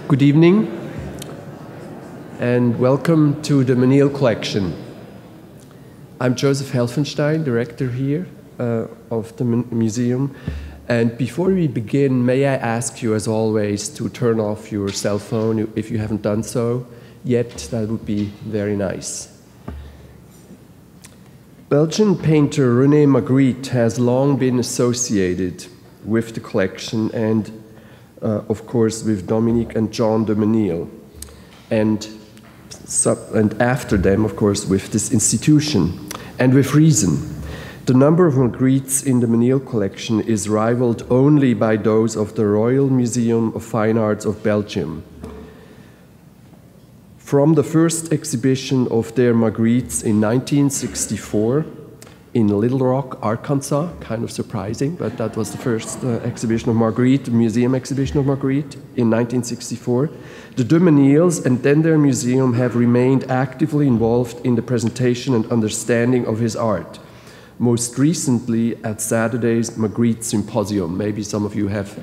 Good evening, and welcome to the Menil collection. I'm Joseph Helfenstein, director here of the museum. And before we begin, may I ask you, as always, to turn off your cell phone if you haven't done so yet. That would be very nice. Belgian painter René Magritte has long been associated with the collection and, of course, with Dominique and John de Menil, and after them, of course, with this institution, and with reason. The number of Magrittes in the Menil collection is rivaled only by those of the Royal Museum of Fine Arts of Belgium. From the first exhibition of their Magrittes in 1964 in Little Rock, Arkansas, kind of surprising, but that was the first exhibition of Magritte, museum exhibition of Magritte in 1964. The de Menils and then their museum have remained actively involved in the presentation and understanding of his art. Most recently at Saturday's Magritte Symposium. Maybe some of you have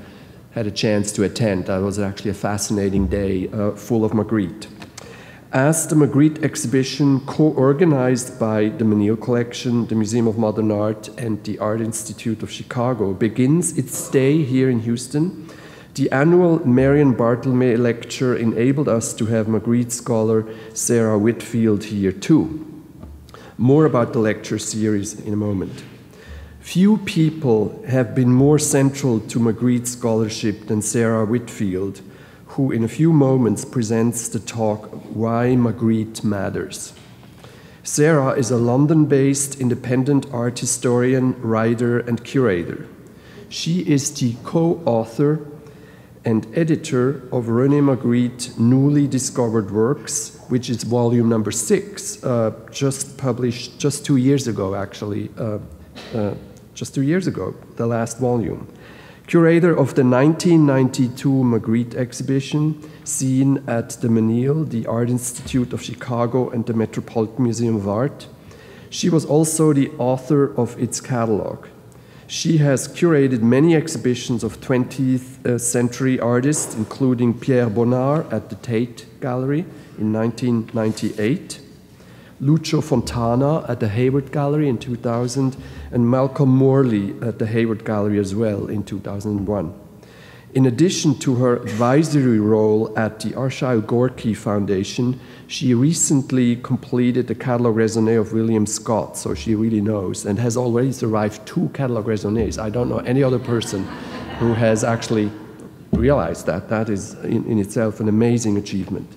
had a chance to attend. That was actually a fascinating day full of Magritte. As the Magritte exhibition, co-organized by the Menil Collection, the Museum of Modern Art, and the Art Institute of Chicago, begins its stay here in Houston, the annual Marion Barthelme lecture enabled us to have Magritte scholar Sarah Whitfield here too. More about the lecture series in a moment. Few people have been more central to Magritte scholarship than Sarah Whitfield, who in a few moments presents the talk, Why Magritte Matters. Sarah is a London-based independent art historian, writer, and curator. She is the co-author and editor of René Magritte Newly Discovered Works, which is volume number 6, just published just 2 years ago, actually, just 2 years ago, the last volume. Curator of the 1992 Magritte exhibition, seen at the Menil, the Art Institute of Chicago, and the Metropolitan Museum of Art. She was also the author of its catalogue. She has curated many exhibitions of 20th century artists, including Pierre Bonnard at the Tate Gallery in 1998, Lucio Fontana at the Hayward Gallery in 2000, and Malcolm Morley at the Hayward Gallery as well in 2001. In addition to her advisory role at the Arshile Gorky Foundation, she recently completed the catalogue raisonné of William Scott, so she really knows, and has already survived 2 catalogue raisonnés. I don't know any other person who has actually realized that. That is in itself an amazing achievement.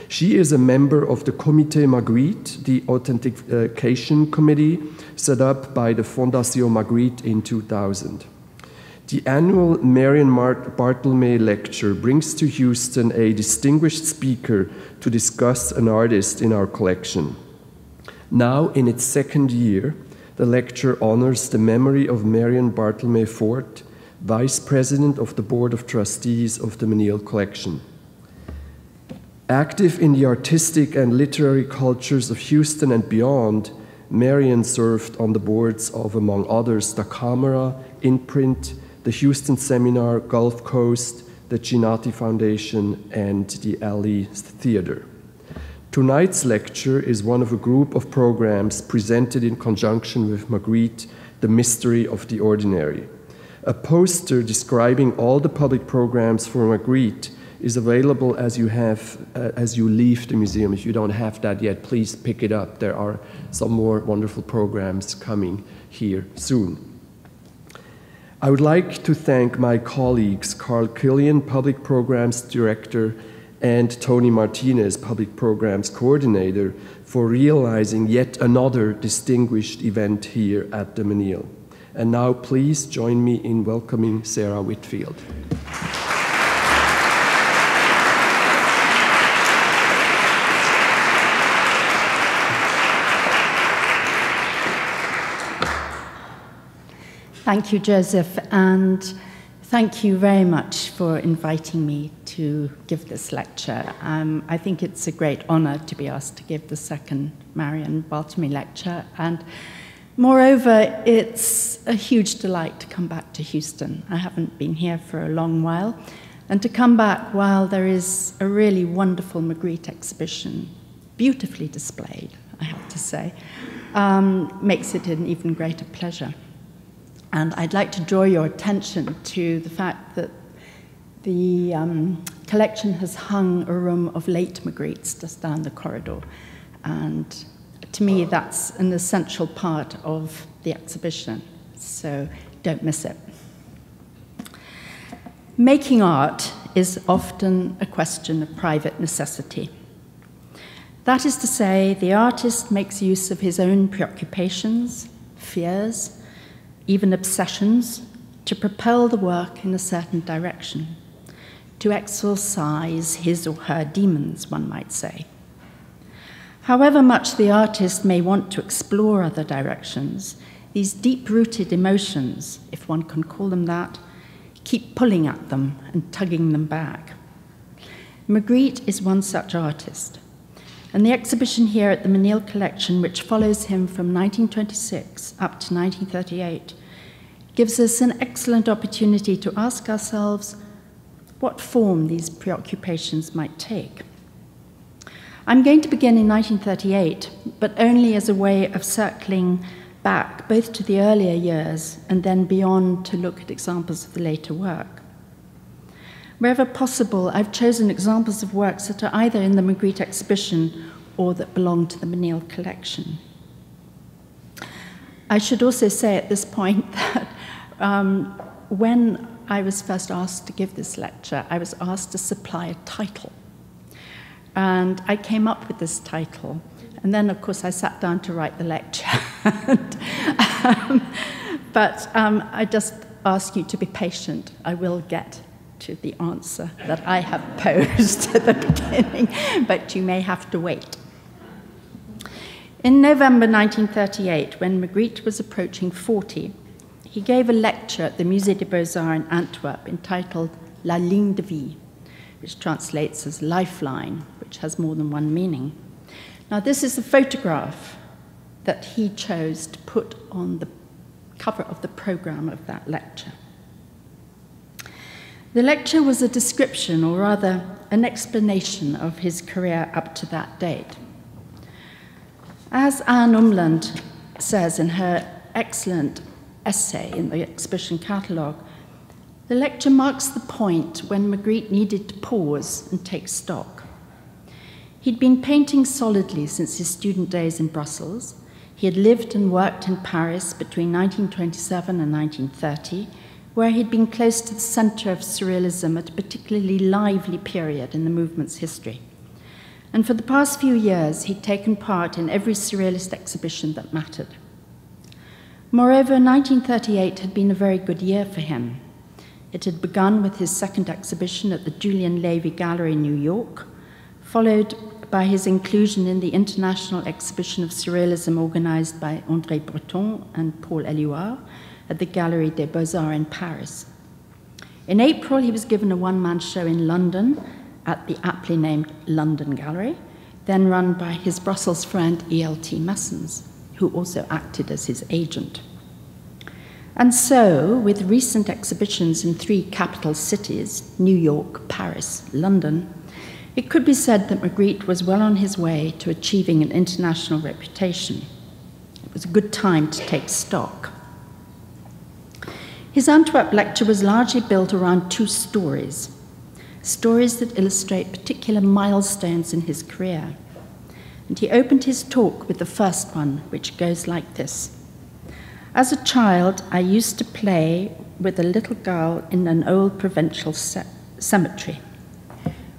She is a member of the Comité Magritte, the authentication committee set up by the Fondation Magritte in 2000. The annual Marion Barthelme lecture brings to Houston a distinguished speaker to discuss an artist in our collection. Now, in its 2nd year, the lecture honors the memory of Marion Barthelme Fort, Vice President of the Board of Trustees of the Menil Collection. Active in the artistic and literary cultures of Houston and beyond, Marion served on the boards of, among others, the Camera, Imprint, the Houston Seminar, Gulf Coast, the Chinati Foundation, and the Alley Theater. Tonight's lecture is one of a group of programs presented in conjunction with Magritte, The Mystery of the Ordinary. A poster describing all the public programs for Magritte is available as you leave the museum. If you don't have that yet, please pick it up. There are some more wonderful programs coming here soon. I would like to thank my colleagues, Carl Killian, Public Programs Director, and Tony Martinez, Public Programs Coordinator, for realizing yet another distinguished event here at the Menil. And now please join me in welcoming Sarah Whitfield. Thank you, Joseph, and thank you very much for inviting me to give this lecture. I think it's a great honor to be asked to give the 2nd Marion Barthelme lecture, and moreover, it's a huge delight to come back to Houston. I haven't been here for a long while, and to come back while there is a really wonderful Magritte exhibition, beautifully displayed, I have to say, makes it an even greater pleasure. And I'd like to draw your attention to the fact that the collection has hung a room of late Magrittes just down the corridor. And to me, that's an essential part of the exhibition, so don't miss it. Making art is often a question of private necessity. That is to say, the artist makes use of his own preoccupations, fears, even obsessions, to propel the work in a certain direction, to exorcise his or her demons, one might say. However much the artist may want to explore other directions, these deep-rooted emotions, if one can call them that, keep pulling at them and tugging them back. Magritte is one such artist, and the exhibition here at the Menil collection, which follows him from 1926 up to 1938, gives us an excellent opportunity to ask ourselves what form these preoccupations might take. I'm going to begin in 1938, but only as a way of circling back both to the earlier years and then beyond to look at examples of the later work. Wherever possible, I've chosen examples of works that are either in the Magritte exhibition or that belong to the Menil collection. I should also say at this point that when I was first asked to give this lecture, I was asked to supply a title. And I came up with this title. And then, of course, I sat down to write the lecture. But I just ask you to be patient. I will get to the answer that I have posed at the beginning, but you may have to wait. In November 1938, when Magritte was approaching 40, he gave a lecture at the Musée des Beaux-Arts in Antwerp entitled La Ligne de Vie, which translates as lifeline, which has more than one meaning. Now, this is a photograph that he chose to put on the cover of the program of that lecture. The lecture was a description, or rather an explanation, of his career up to that date. As Anne Umland says in her excellent essay in the exhibition catalogue, the lecture marks the point when Magritte needed to pause and take stock. He'd been painting solidly since his student days in Brussels. He had lived and worked in Paris between 1927 and 1930, where he'd been close to the center of surrealism at a particularly lively period in the movement's history. And for the past few years, he'd taken part in every surrealist exhibition that mattered. Moreover, 1938 had been a very good year for him. It had begun with his second exhibition at the Julian Levy Gallery in New York, followed by his inclusion in the International Exhibition of Surrealism organized by André Breton and Paul Éluard at the Galerie des Beaux-Arts in Paris. In April, he was given a one-man show in London at the aptly named London Gallery, then run by his Brussels friend E.L.T. Messens, who also acted as his agent. And so, with recent exhibitions in 3 capital cities, New York, Paris, London, it could be said that Magritte was well on his way to achieving an international reputation. It was a good time to take stock. His Antwerp lecture was largely built around 2 stories that illustrate particular milestones in his career. And he opened his talk with the first one, which goes like this. As a child, I used to play with a little girl in an old provincial cemetery.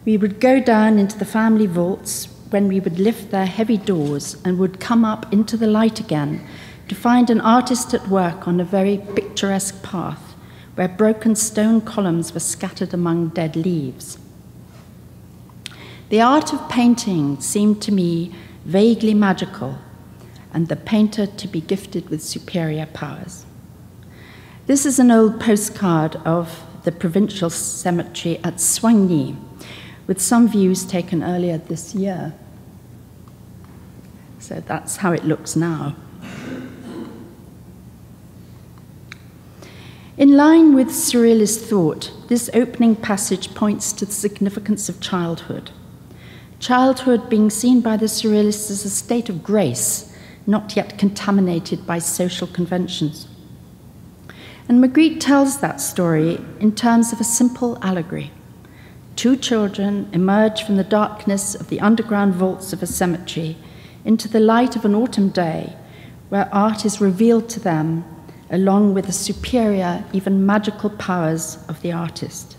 We would go down into the family vaults when we would lift their heavy doors and would come up into the light again to find an artist at work on a very picturesque path where broken stone columns were scattered among dead leaves. The art of painting seemed to me vaguely magical, and the painter to be gifted with superior powers. This is an old postcard of the provincial cemetery at Soigny, with some views taken earlier this year. So that's how it looks now. In line with Surrealist thought, this opening passage points to the significance of childhood. Childhood being seen by the Surrealists as a state of grace, not yet contaminated by social conventions. And Magritte tells that story in terms of a simple allegory. Two children emerge from the darkness of the underground vaults of a cemetery into the light of an autumn day where art is revealed to them along with the superior, even magical powers of the artist.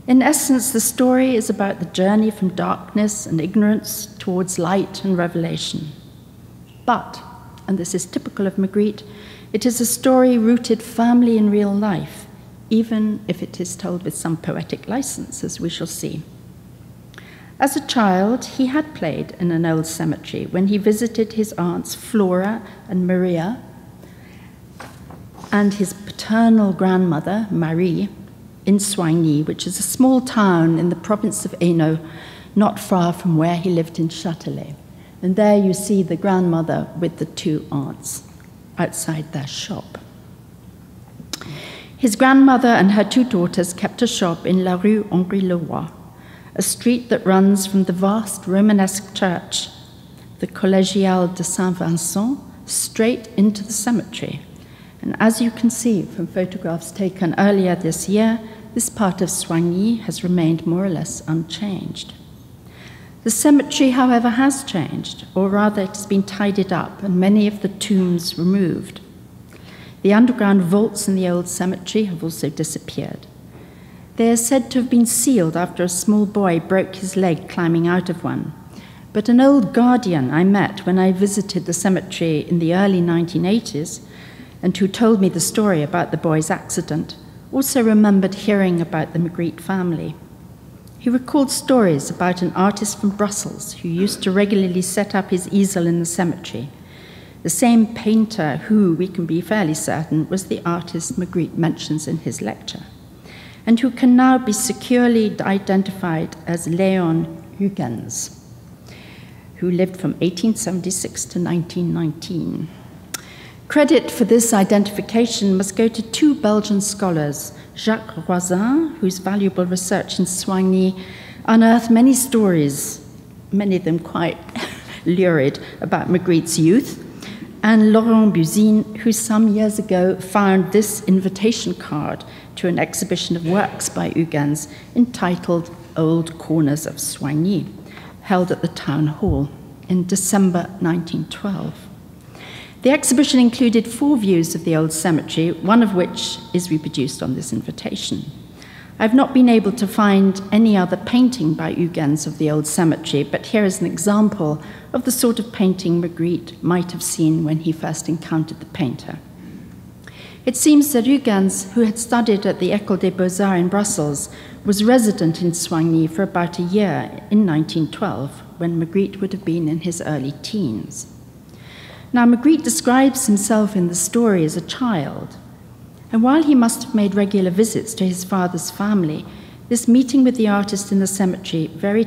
In essence, the story is about the journey from darkness and ignorance towards light and revelation. But, and this is typical of Magritte, it is a story rooted firmly in real life, even if it is told with some poetic license, as we shall see. As a child, he had played in an old cemetery when he visited his aunts Flora and Maria and his paternal grandmother, Marie, in Soigny, which is a small town in the province of Hainaut, not far from where he lived in Châtelet. And there you see the grandmother with the two aunts outside their shop. His grandmother and her two daughters kept a shop in La Rue Henri-le-Roi, a street that runs from the vast Romanesque church, the Collégiale de Saint-Vincent, straight into the cemetery. And as you can see from photographs taken earlier this year, this part of Soigny has remained more or less unchanged. The cemetery, however, has changed, or rather it has been tidied up and many of the tombs removed. The underground vaults in the old cemetery have also disappeared. They are said to have been sealed after a small boy broke his leg climbing out of one. But an old guardian I met when I visited the cemetery in the early 1980s, and who told me the story about the boy's accident, also remembered hearing about the Magritte family. He recalled stories about an artist from Brussels who used to regularly set up his easel in the cemetery, the same painter who, we can be fairly certain, was the artist Magritte mentions in his lecture, and who can now be securely identified as Léon Huygens, who lived from 1876 to 1919. Credit for this identification must go to two Belgian scholars, Jacques Roisin, whose valuable research in Soigny unearthed many stories, many of them quite lurid, about Magritte's youth, and Laurent Buzine, who some years ago found this invitation card to an exhibition of works by Huygens entitled Old Corners of Soigny, held at the Town Hall in December 1912. The exhibition included 4 views of the old cemetery, one of which is reproduced on this invitation. I've not been able to find any other painting by Huygens of the old cemetery, but here is an example of the sort of painting Magritte might have seen when he first encountered the painter. It seems that Huygens, who had studied at the École des Beaux-Arts in Brussels, was resident in Soigny for about a year in 1912, when Magritte would have been in his early teens. Now, Magritte describes himself in the story as a child, and while he must have made regular visits to his father's family, this meeting with the artist in the cemetery very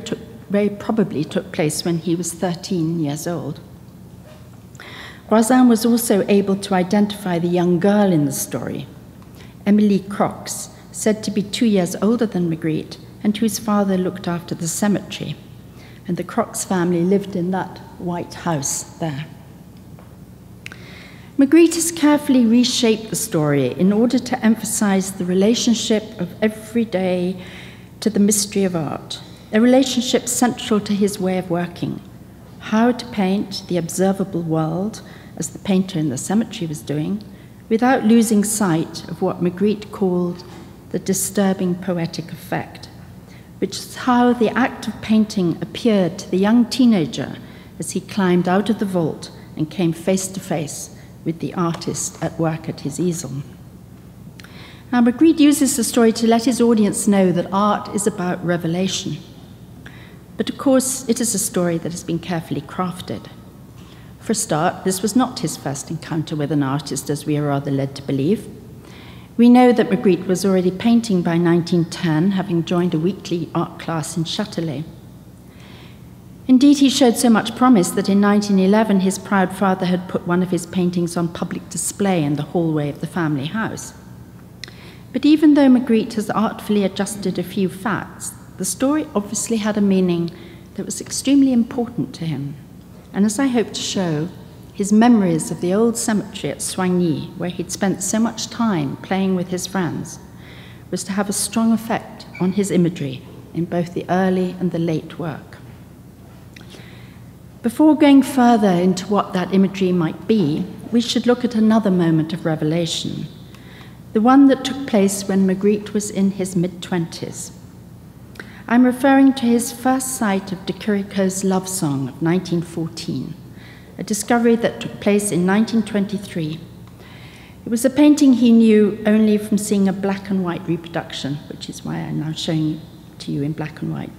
probably took place when he was 13 years old. Roisin was also able to identify the young girl in the story, Émilie Crox, said to be 2 years older than Magritte, and whose father looked after the cemetery. And the Crox family lived in that white house there. Magritte has carefully reshaped the story in order to emphasize the relationship of every day to the mystery of art, a relationship central to his way of working, how to paint the observable world, as the painter in the cemetery was doing, without losing sight of what Magritte called the disturbing poetic effect, which is how the act of painting appeared to the young teenager as he climbed out of the vault and came face to face with the artist at work at his easel. Now, Magritte uses the story to let his audience know that art is about revelation. But of course, it is a story that has been carefully crafted. For a start, this was not his first encounter with an artist, as we are rather led to believe. We know that Magritte was already painting by 1910, having joined a weekly art class in Châtelet. Indeed, he showed so much promise that in 1911 his proud father had put one of his paintings on public display in the hallway of the family house. But even though Magritte has artfully adjusted a few facts, the story obviously had a meaning that was extremely important to him. And as I hope to show, his memories of the old cemetery at Soigny, where he'd spent so much time playing with his friends, was to have a strong effect on his imagery in both the early and the late work. Before going further into what that imagery might be, we should look at another moment of revelation, the one that took place when Magritte was in his mid-20s. I'm referring to his first sight of de Chirico's Love Song of 1914, a discovery that took place in 1923. It was a painting he knew only from seeing a black and white reproduction, which is why I'm now showing it to you in black and white,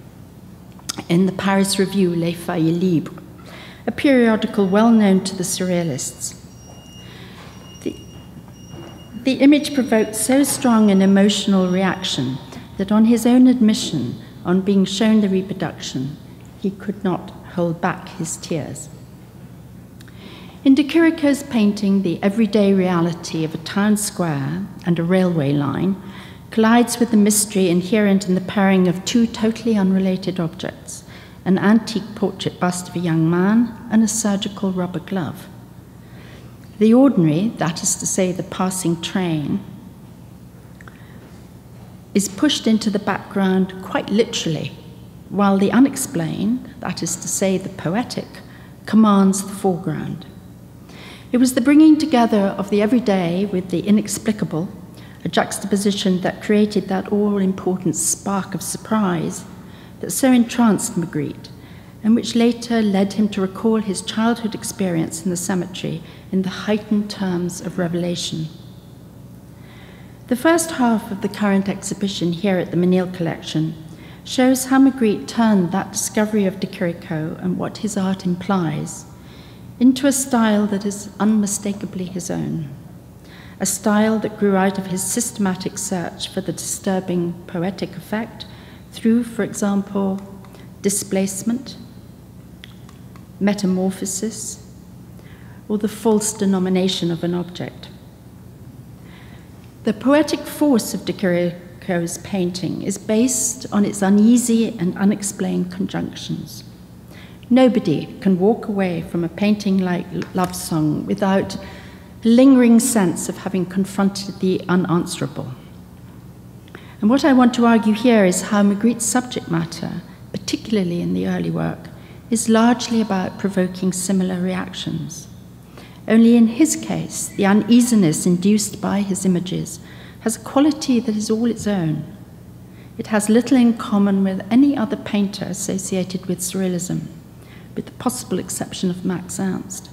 in the Paris Review Les Feuilles Libres, a periodical well known to the surrealists. The image provoked so strong an emotional reaction that on his own admission, on being shown the reproduction, he could not hold back his tears. In de Chirico's painting, the everyday reality of a town square and a railway line collides with the mystery inherent in the pairing of two totally unrelated objects, an antique portrait bust of a young man and a surgical rubber glove. The ordinary, that is to say the passing train, is pushed into the background quite literally, while the unexplained, that is to say the poetic, commands the foreground. It was the bringing together of the everyday with the inexplicable, a juxtaposition that created that all-important spark of surprise that so entranced Magritte, and which later led him to recall his childhood experience in the cemetery in the heightened terms of revelation. The first half of the current exhibition here at the Menil collection shows how Magritte turned that discovery of de Chirico and what his art implies into a style that is unmistakably his own, a style that grew out of his systematic search for the disturbing poetic effect through, for example, displacement, metamorphosis, or the false denomination of an object. The poetic force of de Chirico's painting is based on its uneasy and unexplained conjunctions. Nobody can walk away from a painting like Love Song without a lingering sense of having confronted the unanswerable. And what I want to argue here is how Magritte's subject matter, particularly in the early work, is largely about provoking similar reactions. Only in his case, the uneasiness induced by his images has a quality that is all its own. It has little in common with any other painter associated with surrealism, with the possible exception of Max Ernst.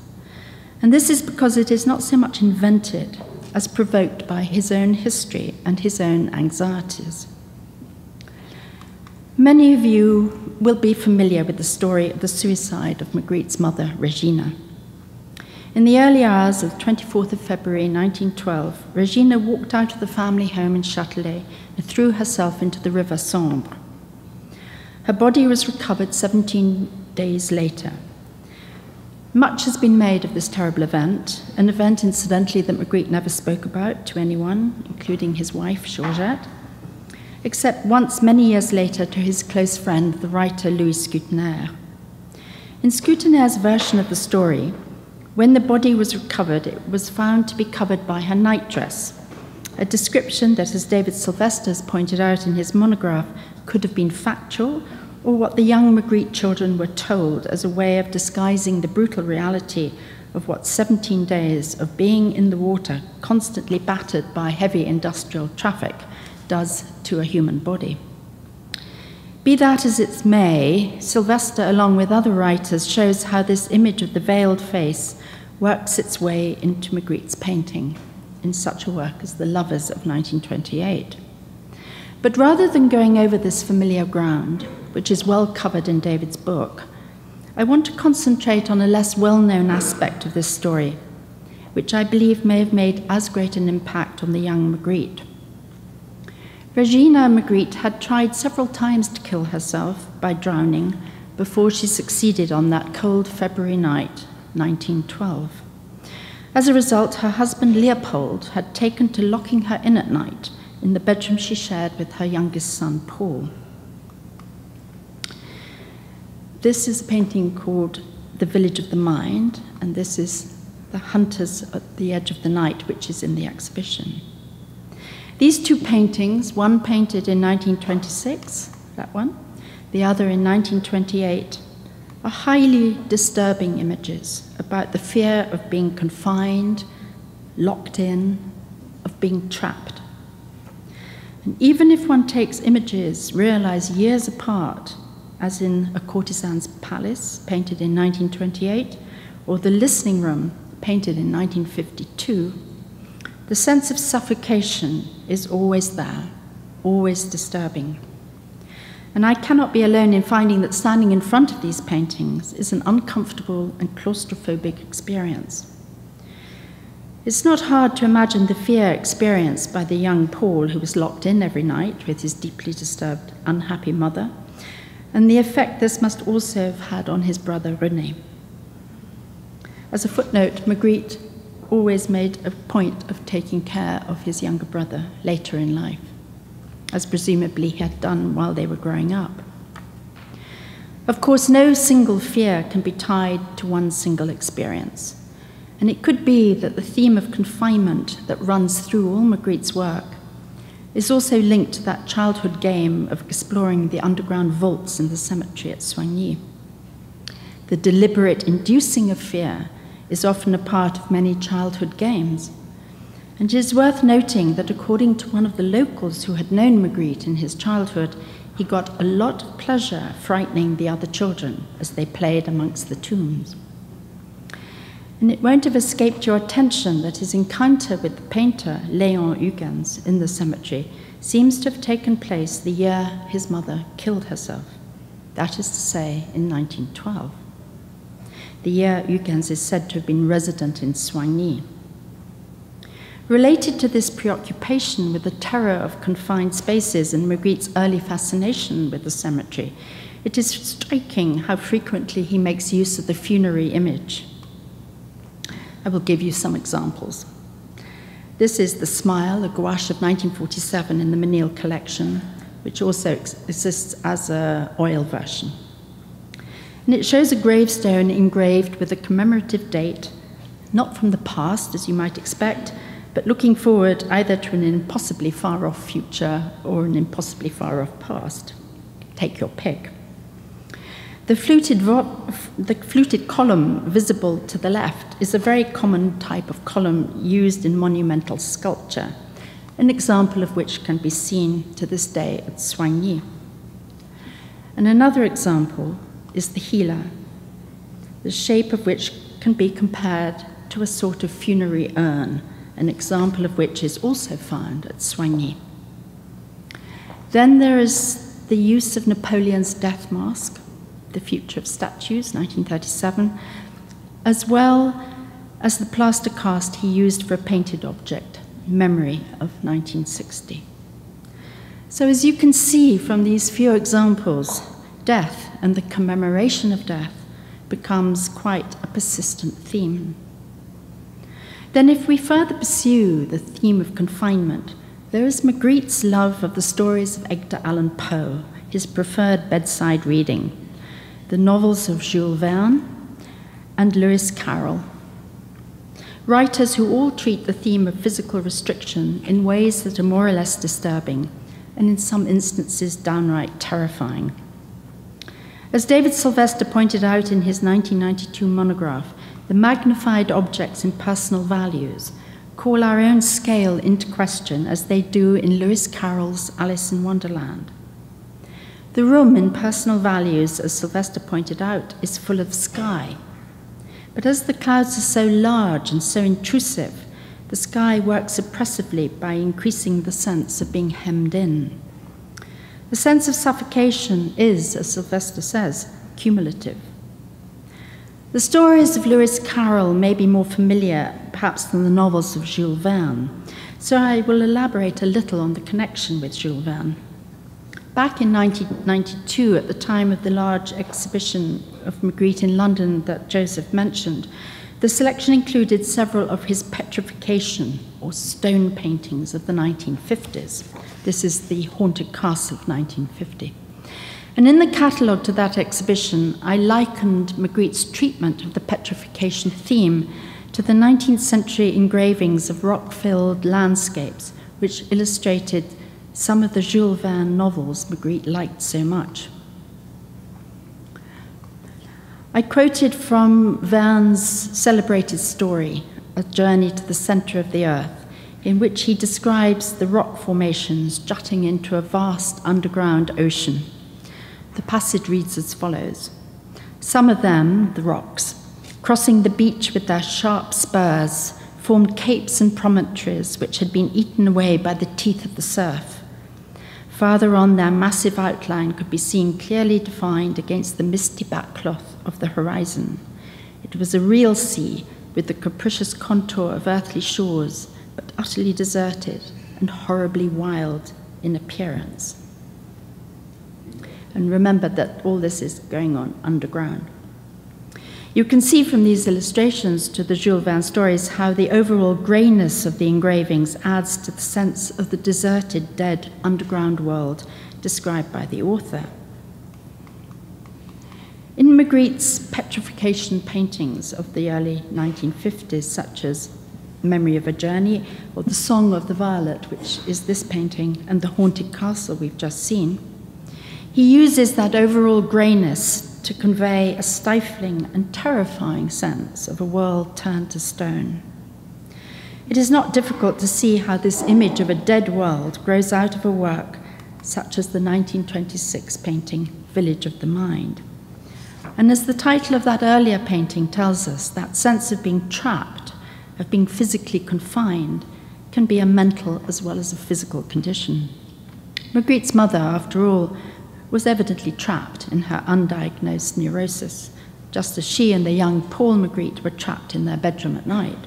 And this is because it is not so much invented as provoked by his own history and his own anxieties. Many of you will be familiar with the story of the suicide of Magritte's mother, Regina. In the early hours of the 24th of February 1912, Regina walked out of the family home in Châtelet and threw herself into the river Sambre. Her body was recovered 17 days later. Much has been made of this terrible event, an event, incidentally, that Magritte never spoke about to anyone, including his wife, Georgette, except once many years later to his close friend, the writer Louis Scutenaire. In Scuternaire's version of the story, when the body was recovered, it was found to be covered by her nightdress, a description that, as David Sylvester has pointed out in his monograph, could have been factual, or what the young Magritte children were told as a way of disguising the brutal reality of what 17 days of being in the water, constantly battered by heavy industrial traffic, does to a human body. Be that as it may, Sylvester, along with other writers, shows how this image of the veiled face works its way into Magritte's painting in such a work as The Lovers of 1928. But rather than going over this familiar ground, which is well covered in David's book, I want to concentrate on a less well-known aspect of this story, which I believe may have made as great an impact on the young Magritte. Regina Magritte had tried several times to kill herself by drowning before she succeeded on that cold February night, 1912. As a result, her husband Leopold had taken to locking her in at night in the bedroom she shared with her youngest son, Paul. This is a painting called The Village of the Mind, and this is The Hunters at the Edge of the Night, which is in the exhibition. These two paintings, one painted in 1926, that one, the other in 1928, are highly disturbing images about the fear of being confined, locked in, of being trapped. And even if one takes images realized years apart, as in A Courtesan's Palace, painted in 1928, or The Listening Room, painted in 1952, the sense of suffocation is always there, always disturbing. And I cannot be alone in finding that standing in front of these paintings is an uncomfortable and claustrophobic experience. It's not hard to imagine the fear experienced by the young Paul, who was locked in every night with his deeply disturbed, unhappy mother, and the effect this must also have had on his brother René. As a footnote, Magritte always made a point of taking care of his younger brother later in life, as presumably he had done while they were growing up. Of course, no single fear can be tied to one single experience, and it could be that the theme of confinement that runs through all Magritte's work is also linked to that childhood game of exploring the underground vaults in the cemetery at Soigny. The deliberate inducing of fear is often a part of many childhood games. And it is worth noting that according to one of the locals who had known Magritte in his childhood, he got a lot of pleasure frightening the other children as they played amongst the tombs. And it won't have escaped your attention that his encounter with the painter Léon Huygens in the cemetery seems to have taken place the year his mother killed herself. That is to say, in 1912. The year Huygens is said to have been resident in Soigny. Related to this preoccupation with the terror of confined spaces and Magritte's early fascination with the cemetery, it is striking how frequently he makes use of the funerary image. I will give you some examples. This is The Smile, a gouache of 1947 in the Menil collection, which also exists as an oil version. And it shows a gravestone engraved with a commemorative date, not from the past, as you might expect, but looking forward either to an impossibly far-off future or an impossibly far-off past. Take your pick. The fluted column visible to the left is a very common type of column used in monumental sculpture, an example of which can be seen to this day at Soigny. And another example is the Hila, the shape of which can be compared to a sort of funerary urn, an example of which is also found at Soigny. Then there is the use of Napoleon's death mask, The Future of Statues, 1937, as well as the plaster cast he used for a painted object, Memory, of 1960. So as you can see from these few examples, death and the commemoration of death becomes quite a persistent theme. Then if we further pursue the theme of confinement, there is Magritte's love of the stories of Edgar Allan Poe, his preferred bedside reading, the novels of Jules Verne and Lewis Carroll, writers who all treat the theme of physical restriction in ways that are more or less disturbing, and in some instances downright terrifying. As David Sylvester pointed out in his 1992 monograph, the magnified objects in personal values call our own scale into question as they do in Lewis Carroll's Alice in Wonderland. The room in personal values, as Sylvester pointed out, is full of sky. But as the clouds are so large and so intrusive, the sky works oppressively by increasing the sense of being hemmed in. The sense of suffocation is, as Sylvester says, cumulative. The stories of Lewis Carroll may be more familiar, perhaps, than the novels of Jules Verne, so I will elaborate a little on the connection with Jules Verne. Back in 1992, at the time of the large exhibition of Magritte in London that Joseph mentioned, the selection included several of his petrification or stone paintings of the 1950s. This is the Haunted Castle of 1950. And in the catalogue to that exhibition, I likened Magritte's treatment of the petrification theme to the 19th century engravings of rock-filled landscapes, which illustrated some of the Jules Verne novels Magritte liked so much. I quoted from Verne's celebrated story, A Journey to the Center of the Earth, in which he describes the rock formations jutting into a vast underground ocean. The passage reads as follows: "Some of them, the rocks, crossing the beach with their sharp spurs, formed capes and promontories which had been eaten away by the teeth of the surf. Farther on, their massive outline could be seen clearly defined against the misty backcloth of the horizon. It was a real sea with the capricious contour of earthly shores, but utterly deserted and horribly wild in appearance." And remember that all this is going on underground. You can see from these illustrations to the Jules Verne stories how the overall greyness of the engravings adds to the sense of the deserted, dead underground world described by the author. In Magritte's petrification paintings of the early 1950s, such as Memory of a Journey or The Song of the Violet, which is this painting, and The Haunted Castle we've just seen, he uses that overall greyness to convey a stifling and terrifying sense of a world turned to stone. It is not difficult to see how this image of a dead world grows out of a work such as the 1926 painting Village of the Mind. And as the title of that earlier painting tells us, that sense of being trapped, of being physically confined, can be a mental as well as a physical condition. Magritte's mother, after all, was evidently trapped in her undiagnosed neurosis, just as she and the young Paul Magritte were trapped in their bedroom at night.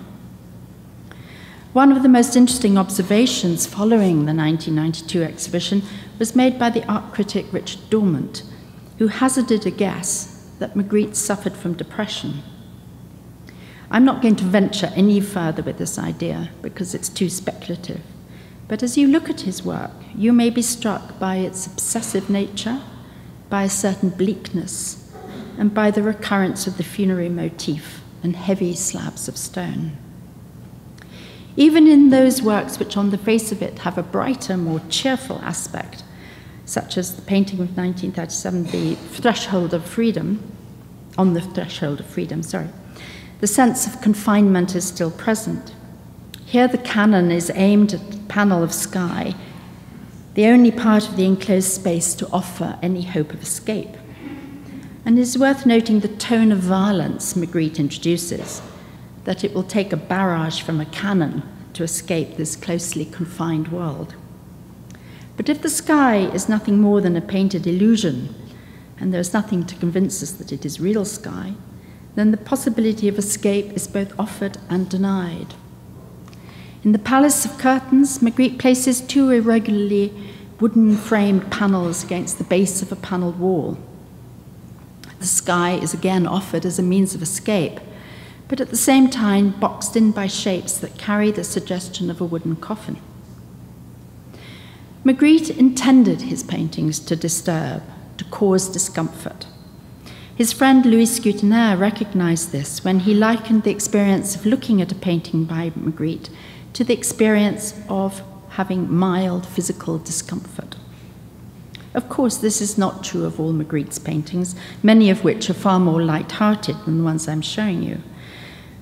One of the most interesting observations following the 1992 exhibition was made by the art critic Richard Dormant, who hazarded a guess that Magritte suffered from depression. I'm not going to venture any further with this idea because it's too speculative. But as you look at his work, you may be struck by its obsessive nature, by a certain bleakness, and by the recurrence of the funerary motif and heavy slabs of stone. Even in those works which on the face of it have a brighter, more cheerful aspect, such as the painting of 1937, The Threshold of Freedom, On the Threshold of Freedom, the sense of confinement is still present. Here the cannon is aimed at the panel of sky, the only part of the enclosed space to offer any hope of escape. And it is worth noting the tone of violence Magritte introduces, that it will take a barrage from a cannon to escape this closely confined world. But if the sky is nothing more than a painted illusion, and there is nothing to convince us that it is real sky, then the possibility of escape is both offered and denied. In the Palace of Curtains, Magritte places two irregularly wooden-framed panels against the base of a panelled wall. The sky is again offered as a means of escape, but at the same time boxed in by shapes that carry the suggestion of a wooden coffin. Magritte intended his paintings to disturb, to cause discomfort. His friend Louis Scutenaire recognized this when he likened the experience of looking at a painting by Magritte to the experience of having mild physical discomfort. Of course, this is not true of all Magritte's paintings, many of which are far more light-hearted than the ones I'm showing you.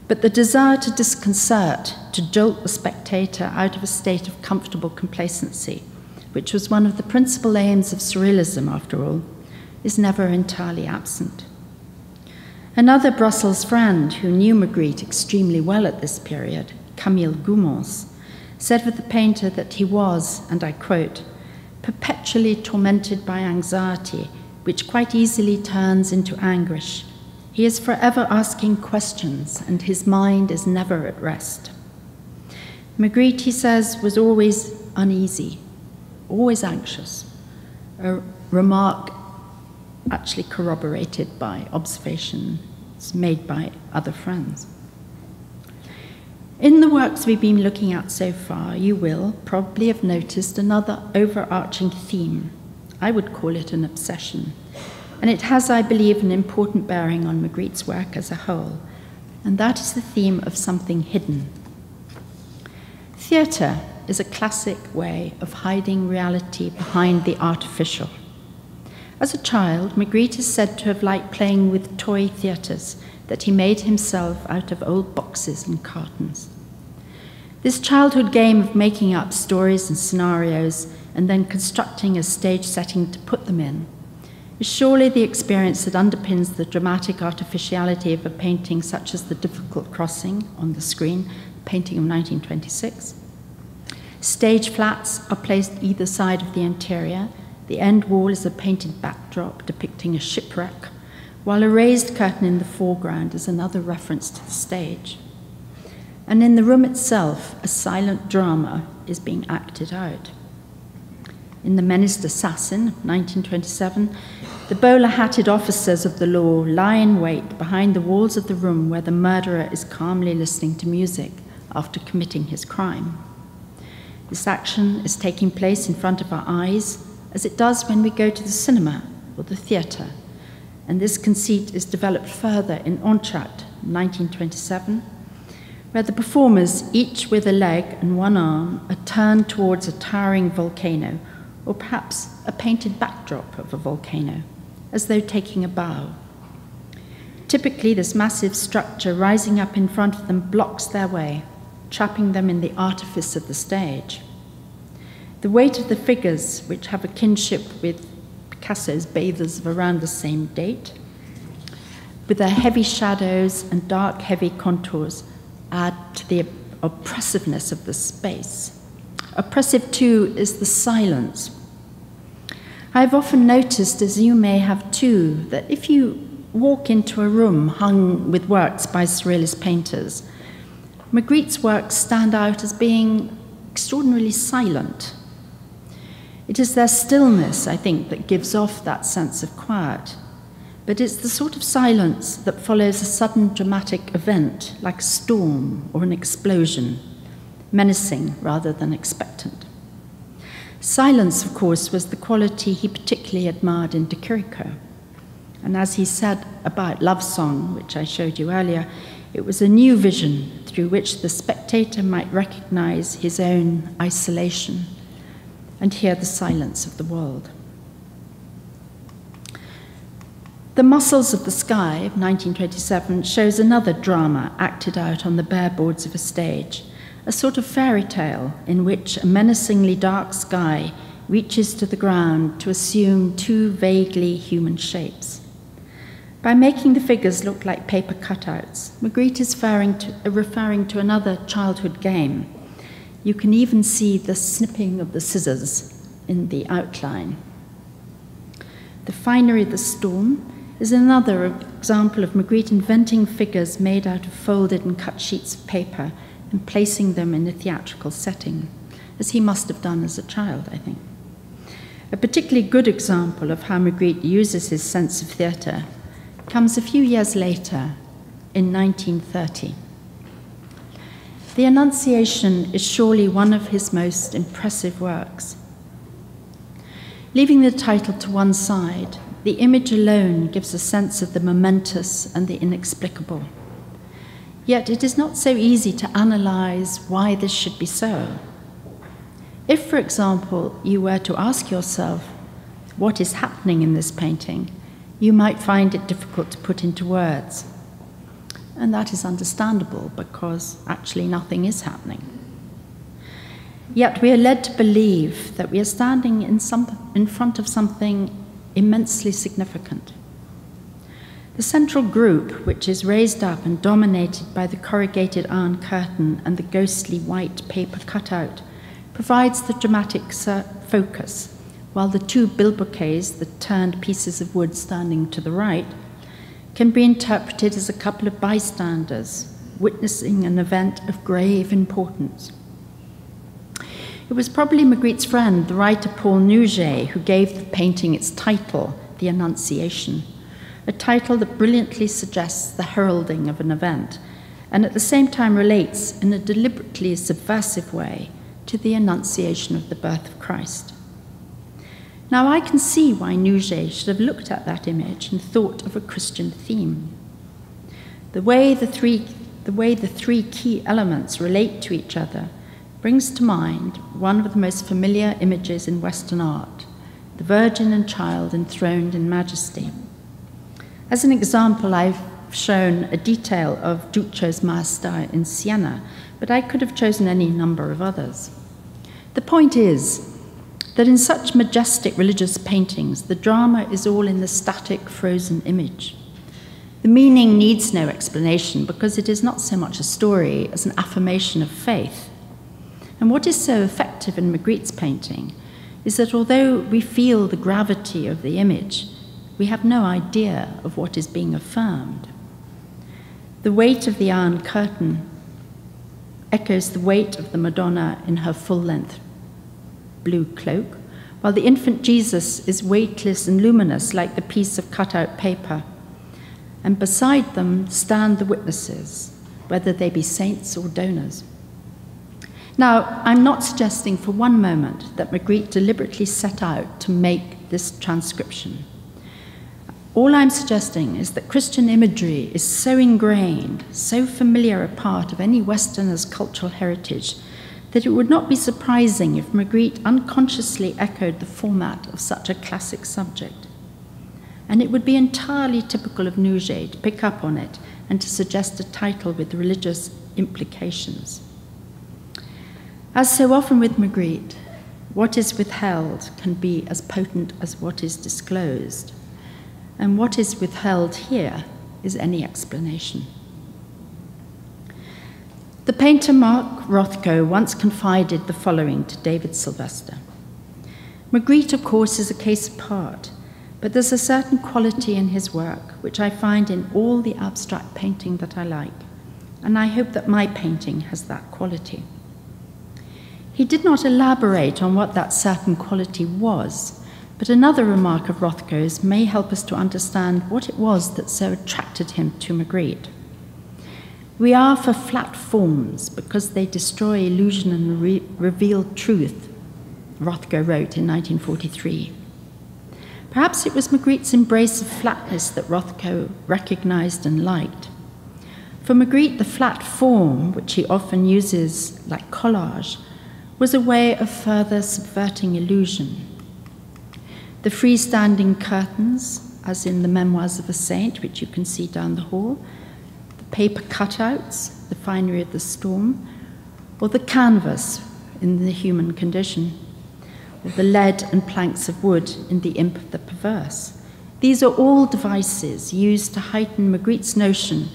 But the desire to disconcert, to jolt the spectator out of a state of comfortable complacency, which was one of the principal aims of surrealism, after all, is never entirely absent. Another Brussels friend who knew Magritte extremely well at this period, Camille Goumons, said of the painter that he was, and I quote, perpetually tormented by anxiety, which quite easily turns into anguish. He is forever asking questions, and his mind is never at rest. Magritte, he says, was always uneasy, always anxious, a remark actually corroborated by observations made by other friends. In the works we've been looking at so far, you will probably have noticed another overarching theme. I would call it an obsession. And it has, I believe, an important bearing on Magritte's work as a whole. And that is the theme of something hidden. Theatre is a classic way of hiding reality behind the artificial. As a child, Magritte is said to have liked playing with toy theatres that he made himself out of old boxes and cartons. This childhood game of making up stories and scenarios and then constructing a stage setting to put them in is surely the experience that underpins the dramatic artificiality of a painting such as The Difficult Crossing on the screen, painting of 1926. Stage flats are placed either side of the interior. The end wall is a painted backdrop depicting a shipwreck, while a raised curtain in the foreground is another reference to the stage. And in the room itself, a silent drama is being acted out. In The Menaced Assassin, 1927, the bowler-hatted officers of the law lie in wait behind the walls of the room where the murderer is calmly listening to music after committing his crime. This action is taking place in front of our eyes, as it does when we go to the cinema or the theatre, and this conceit is developed further in Entr'acte, 1927, where the performers, each with a leg and one arm, are turned towards a towering volcano, or perhaps a painted backdrop of a volcano, as though taking a bow. Typically, this massive structure rising up in front of them blocks their way, trapping them in the artifice of the stage. The weight of the figures, which have a kinship with Picasso's Bathers of around the same date, with their heavy shadows and dark, heavy contours, add to the oppressiveness of the space. Oppressive, too, is the silence. I've often noticed, as you may have too, that if you walk into a room hung with works by Surrealist painters, Magritte's works stand out as being extraordinarily silent. It is their stillness, I think, that gives off that sense of quiet. But it's the sort of silence that follows a sudden dramatic event, like a storm or an explosion, menacing rather than expectant. Silence, of course, was the quality he particularly admired in De Chirico. And as he said about Love Song, which I showed you earlier, it was a new vision through which the spectator might recognize his own isolation and hear the silence of the world. The Muscles of the Sky of 1927 shows another drama acted out on the bare boards of a stage, a sort of fairy tale in which a menacingly dark sky reaches to the ground to assume two vaguely human shapes. By making the figures look like paper cutouts, Magritte is referring to another childhood game. You can even see the snipping of the scissors in the outline. The Finery of the Storm is another example of Magritte inventing figures made out of folded and cut sheets of paper and placing them in a theatrical setting, as he must have done as a child, I think. A particularly good example of how Magritte uses his sense of theatre comes a few years later, in 1930. The Annunciation is surely one of his most impressive works. Leaving the title to one side, the image alone gives a sense of the momentous and the inexplicable. Yet it is not so easy to analyze why this should be so. If, for example, you were to ask yourself, what is happening in this painting, you might find it difficult to put into words. And that is understandable, because actually nothing is happening. Yet we are led to believe that we are standing in front of something immensely significant. The central group, which is raised up and dominated by the corrugated iron curtain and the ghostly white paper cutout, provides the dramatic focus, while the two bilboquets, the turned pieces of wood standing to the right, can be interpreted as a couple of bystanders witnessing an event of grave importance. It was probably Magritte's friend, the writer Paul Nouget, who gave the painting its title, The Annunciation, a title that brilliantly suggests the heralding of an event, and at the same time relates in a deliberately subversive way to the Annunciation of the birth of Christ. Now, I can see why Nouget should have looked at that image and thought of a Christian theme. The way the three key elements relate to each other brings to mind one of the most familiar images in Western art, the Virgin and Child enthroned in majesty. As an example, I've shown a detail of Duccio's Maestà in Siena, but I could have chosen any number of others. The point is that in such majestic religious paintings, the drama is all in the static, frozen image. The meaning needs no explanation because it is not so much a story as an affirmation of faith. And what is so effective in Magritte's painting is that although we feel the gravity of the image, we have no idea of what is being affirmed. The weight of the Iron Curtain echoes the weight of the Madonna in her full-length blue cloak, while the infant Jesus is weightless and luminous like the piece of cut-out paper. And beside them stand the witnesses, whether they be saints or donors. Now, I'm not suggesting for one moment that Magritte deliberately set out to make this transcription. All I'm suggesting is that Christian imagery is so ingrained, so familiar a part of any Westerner's cultural heritage, that it would not be surprising if Magritte unconsciously echoed the format of such a classic subject. And it would be entirely typical of Nouget to pick up on it and to suggest a title with religious implications. As so often with Magritte, what is withheld can be as potent as what is disclosed. And what is withheld here is any explanation. The painter Mark Rothko once confided the following to David Sylvester. Magritte, of course, is a case apart, but there's a certain quality in his work which I find in all the abstract painting that I like, and I hope that my painting has that quality. He did not elaborate on what that certain quality was, but another remark of Rothko's may help us to understand what it was that so attracted him to Magritte. We are for flat forms because they destroy illusion and reveal truth, Rothko wrote in 1943. Perhaps it was Magritte's embrace of flatness that Rothko recognized and liked. For Magritte, the flat form, which he often uses like collage, was a way of further subverting illusion. The freestanding curtains, as in the Memoirs of a Saint, which you can see down the hall, the paper cutouts, the finery of the storm, or the canvas in The Human Condition, or the lead and planks of wood in The Imp of the Perverse. These are all devices used to heighten Magritte's notion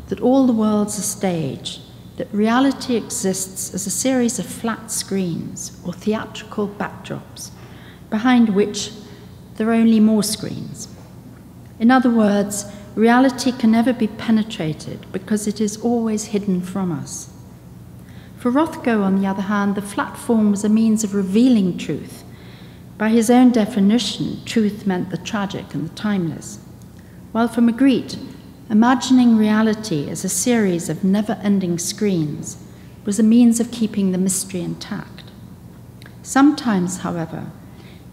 that all the world's a stage, that reality exists as a series of flat screens or theatrical backdrops, behind which there are only more screens. In other words, reality can never be penetrated because it is always hidden from us. For Rothko, on the other hand, the flat form was a means of revealing truth. By his own definition, truth meant the tragic and the timeless. While for Magritte, imagining reality as a series of never-ending screens was a means of keeping the mystery intact. Sometimes, however,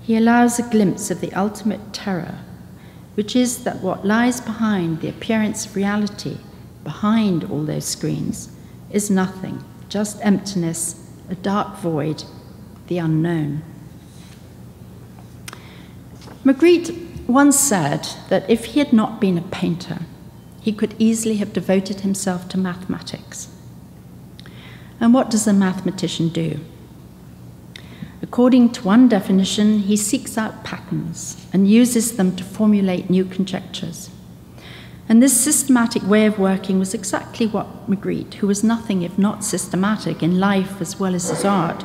he allows a glimpse of the ultimate terror, which is that what lies behind the appearance of reality, behind all those screens, is nothing, just emptiness, a dark void, the unknown. Magritte once said that if he had not been a painter, he could easily have devoted himself to mathematics. And what does a mathematician do? According to one definition, he seeks out patterns and uses them to formulate new conjectures. And this systematic way of working was exactly what Magritte, who was nothing if not systematic in life as well as his art,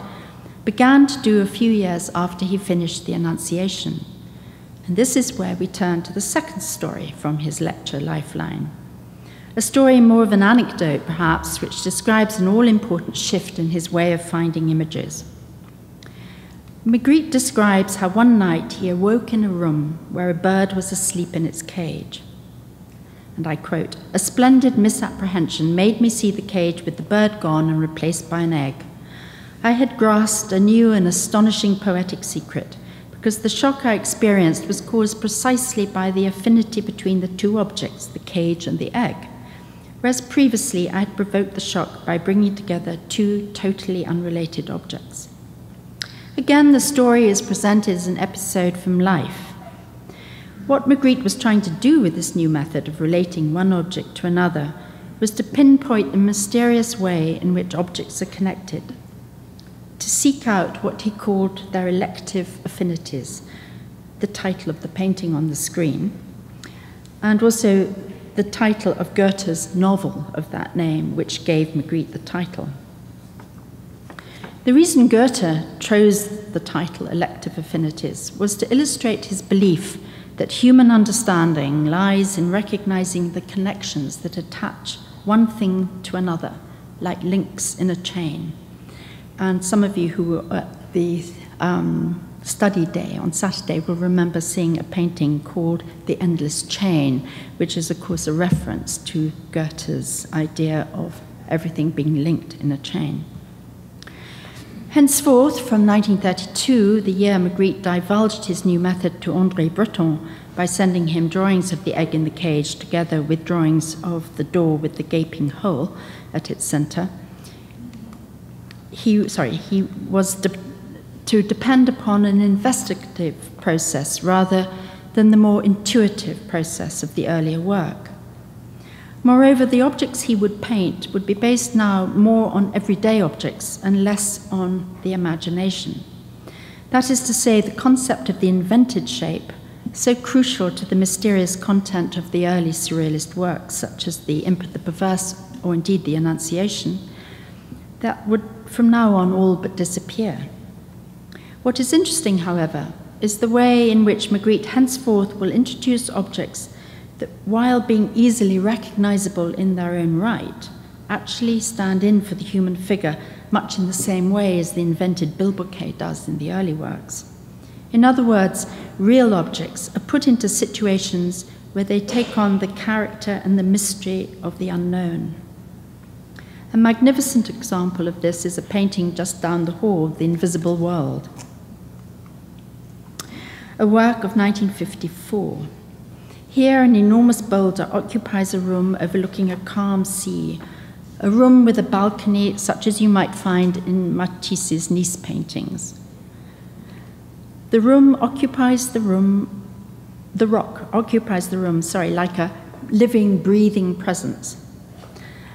began to do a few years after he finished the Annunciation. And this is where we turn to the second story from his lecture Lifeline. A story more of an anecdote, perhaps, which describes an all-important shift in his way of finding images. Magritte describes how one night he awoke in a room where a bird was asleep in its cage. and I quote, "A splendid misapprehension made me see the cage with the bird gone and replaced by an egg. I had grasped a new and astonishing poetic secret, because the shock I experienced was caused precisely by the affinity between the two objects, the cage and the egg, whereas previously I had provoked the shock by bringing together two totally unrelated objects." Again, the story is presented as an episode from life. What Magritte was trying to do with this new method of relating one object to another was to pinpoint the mysterious way in which objects are connected, to seek out what he called their elective affinities, the title of the painting on the screen, and also the title of Goethe's novel of that name, which gave Magritte the title. The reason Goethe chose the title Elective Affinities was to illustrate his belief that human understanding lies in recognizing the connections that attach one thing to another, like links in a chain. And some of you who were at the study day on Saturday will remember seeing a painting called The Endless Chain, which is, of course, a reference to Goethe's idea of everything being linked in a chain. Henceforth, from 1932, the year Magritte divulged his new method to André Breton by sending him drawings of the egg in the cage together with drawings of the door with the gaping hole at its center, he was to depend upon an investigative process rather than the more intuitive process of the earlier work. Moreover, the objects he would paint would be based now more on everyday objects and less on the imagination. That is to say, the concept of the invented shape, so crucial to the mysterious content of the early surrealist works, such as the Imp of the Perverse or indeed the Annunciation, that would from now on all but disappear. What is interesting, however, is the way in which Magritte henceforth will introduce objects that, while being easily recognizable in their own right, actually stand in for the human figure much in the same way as the invented bilboquet does in the early works. In other words, real objects are put into situations where they take on the character and the mystery of the unknown. A magnificent example of this is a painting just down the hall, The Invisible World, a work of 1954. Here, an enormous boulder occupies a room overlooking a calm sea, a room with a balcony such as you might find in Matisse's Nice paintings. The rock occupies the room, like a living, breathing presence.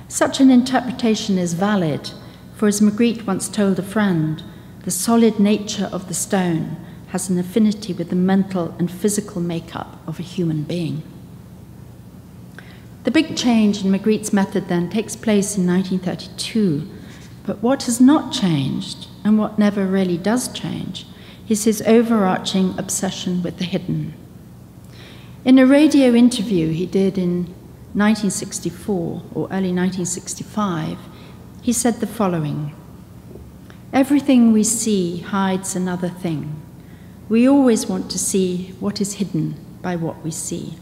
Such an interpretation is valid, for as Magritte once told a friend, the solid nature of the stone has an affinity with the mental and physical makeup of a human being. The big change in Magritte's method then takes place in 1932, but what has not changed, and what never really does change, is his overarching obsession with the hidden. In a radio interview he did in 1964 or early 1965, he said the following: "Everything we see hides another thing. We always want to see what is hidden by what we see.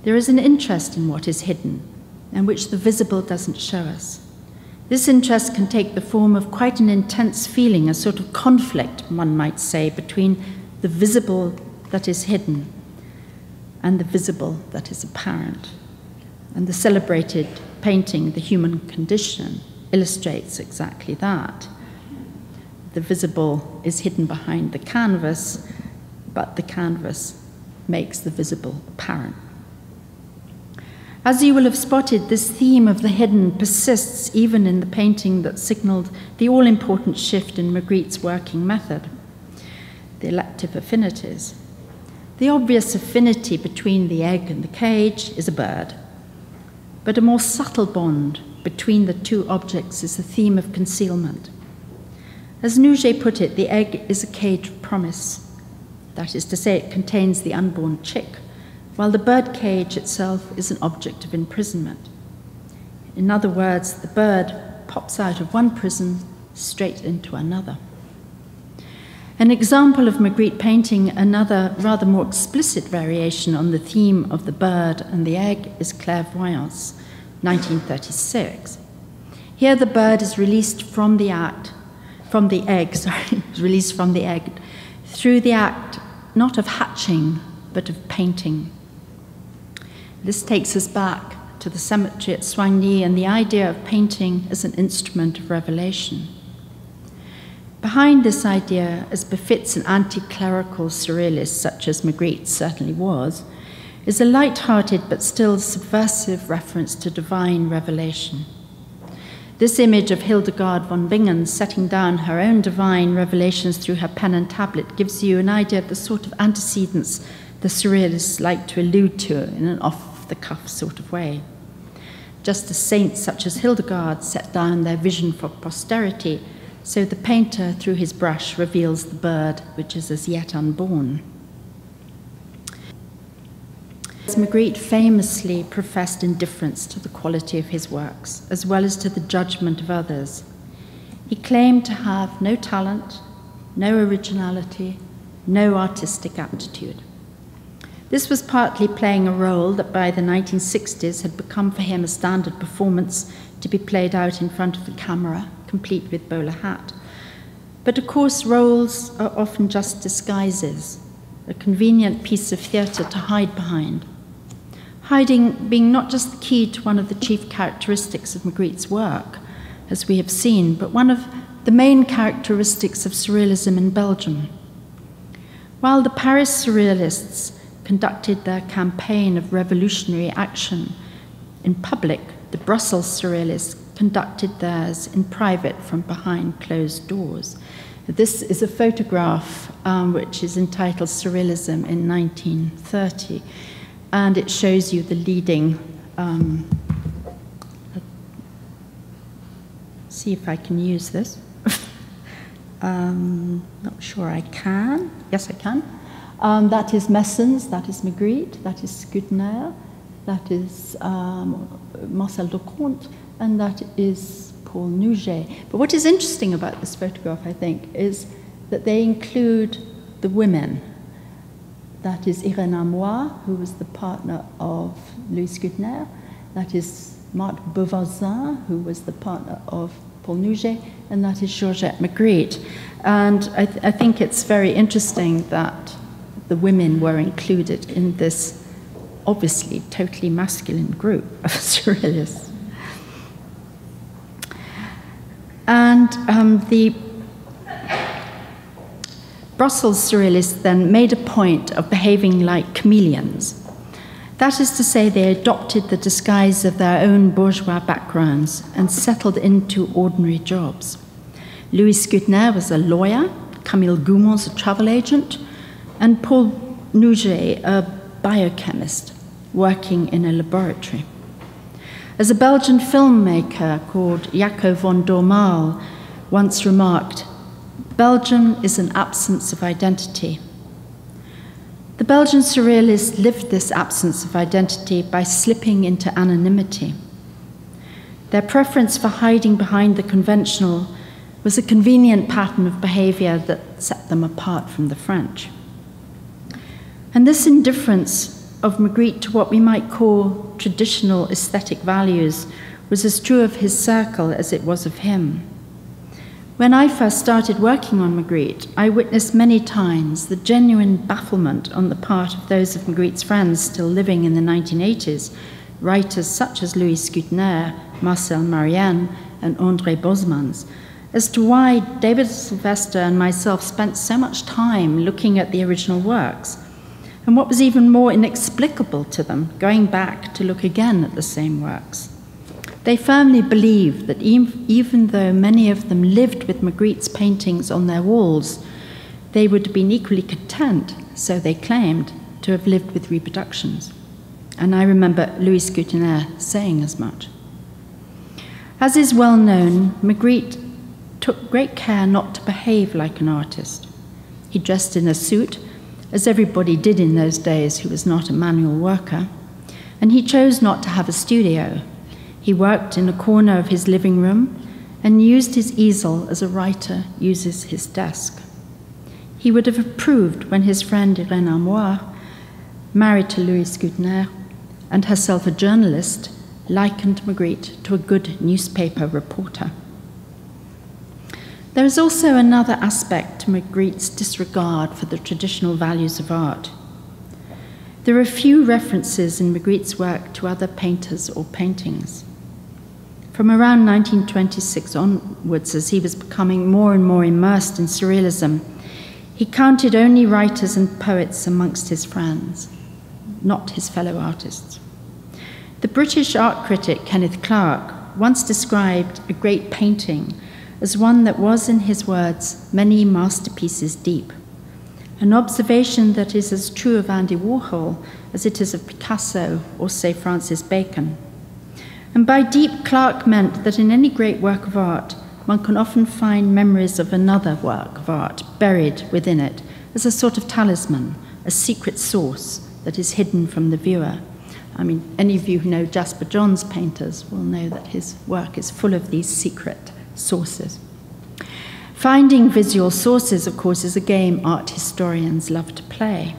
There is an interest in what is hidden and which the visible doesn't show us. This interest can take the form of quite an intense feeling, a sort of conflict, one might say, between the visible that is hidden and the visible that is apparent. And the celebrated painting, The Human Condition, illustrates exactly that. The visible is hidden behind the canvas, but the canvas makes the visible apparent. As you will have spotted, this theme of the hidden persists even in the painting that signaled the all-important shift in Magritte's working method, the elective affinities. The obvious affinity between the egg and the cage is a bird, but a more subtle bond between the two objects is the theme of concealment. As Nouget put it, the egg is a cage of promise. That is to say, it contains the unborn chick, while the bird cage itself is an object of imprisonment. In other words, the bird pops out of one prison straight into another. An example of Magritte painting another rather more explicit variation on the theme of the bird and the egg is Clairvoyance, 1936. Here the bird is released from the egg, released from the egg through the act not of hatching, but of painting. This takes us back to the cemetery at Soigny and the idea of painting as an instrument of revelation. Behind this idea, as befits an anti-clerical surrealist such as Magritte certainly was, is a light-hearted but still subversive reference to divine revelation. This image of Hildegard von Bingen setting down her own divine revelations through her pen and tablet gives you an idea of the sort of antecedents the surrealists like to allude to in an off-the-cuff sort of way. Just as saints such as Hildegard set down their vision for posterity, so the painter, through his brush, reveals the bird which is as yet unborn. Magritte famously professed indifference to the quality of his works, as well as to the judgment of others. He claimed to have no talent, no originality, no artistic aptitude. This was partly playing a role that by the 1960s had become for him a standard performance to be played out in front of the camera, complete with bowler hat. But of course, roles are often just disguises, a convenient piece of theatre to hide behind. Hiding being not just the key to one of the chief characteristics of Magritte's work, as we have seen, but one of the main characteristics of surrealism in Belgium. While the Paris surrealists conducted their campaign of revolutionary action in public, the Brussels surrealists conducted theirs in private from behind closed doors. This is a photograph which is entitled Surrealism in 1930. And it shows you the leading, see if I can use this. Not sure I can. Yes, I can. That is Messens, that is Magritte, that is Scudner, that is Marcel Docomte, and that is Paul Nouget. But what is interesting about this photograph, I think, is that they include the women. That is Irène Amois, who was the partner of Louis Scudner. That is Marc Beauvoisin, who was the partner of Paul Nouget. And that is Georgette Magritte. And I think it's very interesting that the women were included in this obviously totally masculine group of surrealists. And the Brussels surrealists then made a point of behaving like chameleons. That is to say, they adopted the disguise of their own bourgeois backgrounds and settled into ordinary jobs. Louis Scudner was a lawyer, Camille Goumons a travel agent, and Paul Nouget a biochemist working in a laboratory. As a Belgian filmmaker called Jaco van Dormaal once remarked, Belgium is an absence of identity. The Belgian surrealists lived this absence of identity by slipping into anonymity. Their preference for hiding behind the conventional was a convenient pattern of behavior that set them apart from the French. And this indifference of Magritte to what we might call traditional aesthetic values was as true of his circle as it was of him. When I first started working on Magritte, I witnessed many times the genuine bafflement on the part of those of Magritte's friends still living in the 1980s, writers such as Louis Scudner, Marcel Marianne, and André Bosmans, as to why David Sylvester and myself spent so much time looking at the original works, and what was even more inexplicable to them, going back to look again at the same works. They firmly believed that even though many of them lived with Magritte's paintings on their walls, they would have been equally content, so they claimed, to have lived with reproductions. And I remember Louis Scudner saying as much. As is well known, Magritte took great care not to behave like an artist. He dressed in a suit, as everybody did in those days who was not a manual worker, and he chose not to have a studio. He worked in a corner of his living room and used his easel as a writer uses his desk. He would have approved when his friend Irène Armoir, married to Louis Scudener, and herself a journalist, likened Magritte to a good newspaper reporter. There is also another aspect to Magritte's disregard for the traditional values of art. There are few references in Magritte's work to other painters or paintings. From around 1926 onwards, as he was becoming more and more immersed in surrealism, he counted only writers and poets amongst his friends, not his fellow artists. The British art critic Kenneth Clark once described a great painting as one that was, in his words, many masterpieces deep, an observation that is as true of Andy Warhol as it is of Picasso or, say, Francis Bacon. And by deep, Clark meant that in any great work of art, one can often find memories of another work of art buried within it as a sort of talisman, a secret source that is hidden from the viewer. I mean, any of you who know Jasper Johns painters will know that his work is full of these secret sources. Finding visual sources, of course, is a game art historians love to play.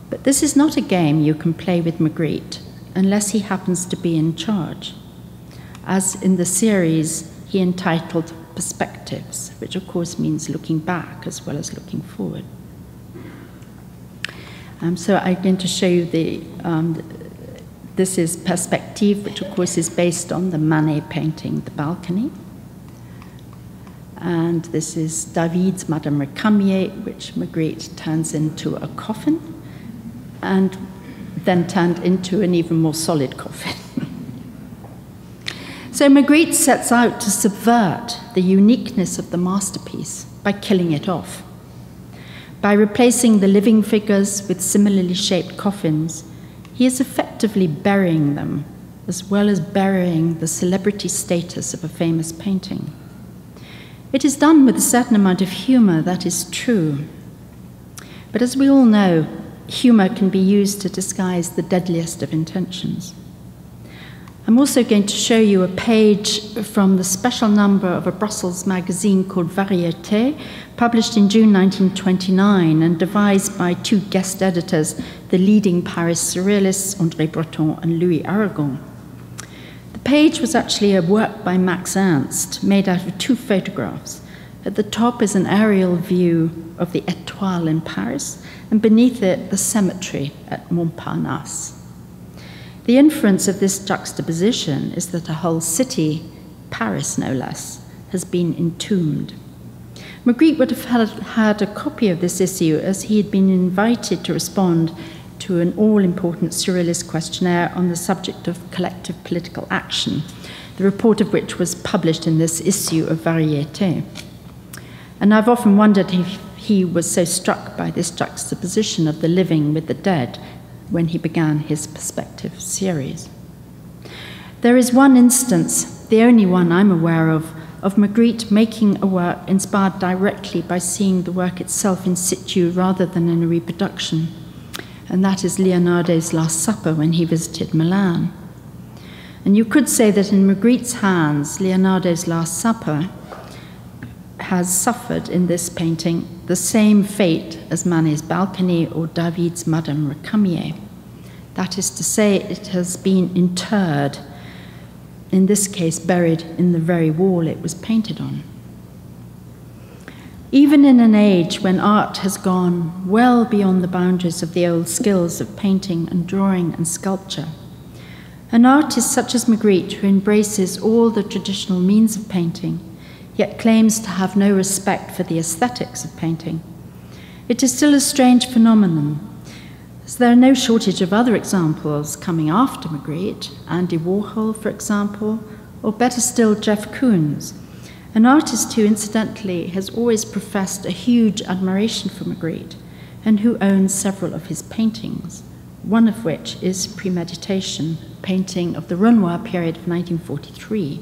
But this is not a game you can play with Magritte unless he happens to be in charge, as in the series he entitled Perspectives, which of course means looking back as well as looking forward. So I'm going to show you this is Perspective, which of course is based on the Manet painting, The Balcony. And this is David's Madame Récamier, which Magritte turns into a coffin, and then turned into an even more solid coffin. So Magritte sets out to subvert the uniqueness of the masterpiece by killing it off. By replacing the living figures with similarly shaped coffins, he is effectively burying them, as well as burying the celebrity status of a famous painting. It is done with a certain amount of humor, that is true. But as we all know, humor can be used to disguise the deadliest of intentions. I'm also going to show you a page from the special number of a Brussels magazine called Variété, published in June 1929 and devised by two guest editors, the leading Paris surrealists André Breton and Louis Aragon. The page was actually a work by Max Ernst, made out of two photographs. At the top is an aerial view of the Étoile in Paris, and beneath it, the cemetery at Montparnasse. The inference of this juxtaposition is that a whole city, Paris no less, has been entombed. Magritte would have had a copy of this issue, as he had been invited to respond to an all-important surrealist questionnaire on the subject of collective political action, the report of which was published in this issue of Variété. And I've often wondered if he was so struck by this juxtaposition of the living with the dead when he began his Perspective series. There is one instance, the only one I'm aware of Magritte making a work inspired directly by seeing the work itself in situ rather than in a reproduction, and that is Leonardo's Last Supper when he visited Milan. And you could say that in Magritte's hands, Leonardo's Last Supper has suffered in this painting the same fate as Manet's Balcony or David's Madame Récamier. That is to say, it has been interred, in this case buried in the very wall it was painted on. Even in an age when art has gone well beyond the boundaries of the old skills of painting and drawing and sculpture, an artist such as Magritte, who embraces all the traditional means of painting, yet claims to have no respect for the aesthetics of painting, it is still a strange phenomenon, as there are no shortage of other examples coming after Magritte, Andy Warhol, for example, or better still, Jeff Koons, an artist who, incidentally, has always professed a huge admiration for Magritte and who owns several of his paintings, one of which is Premeditation, a painting of the Renoir period of 1943.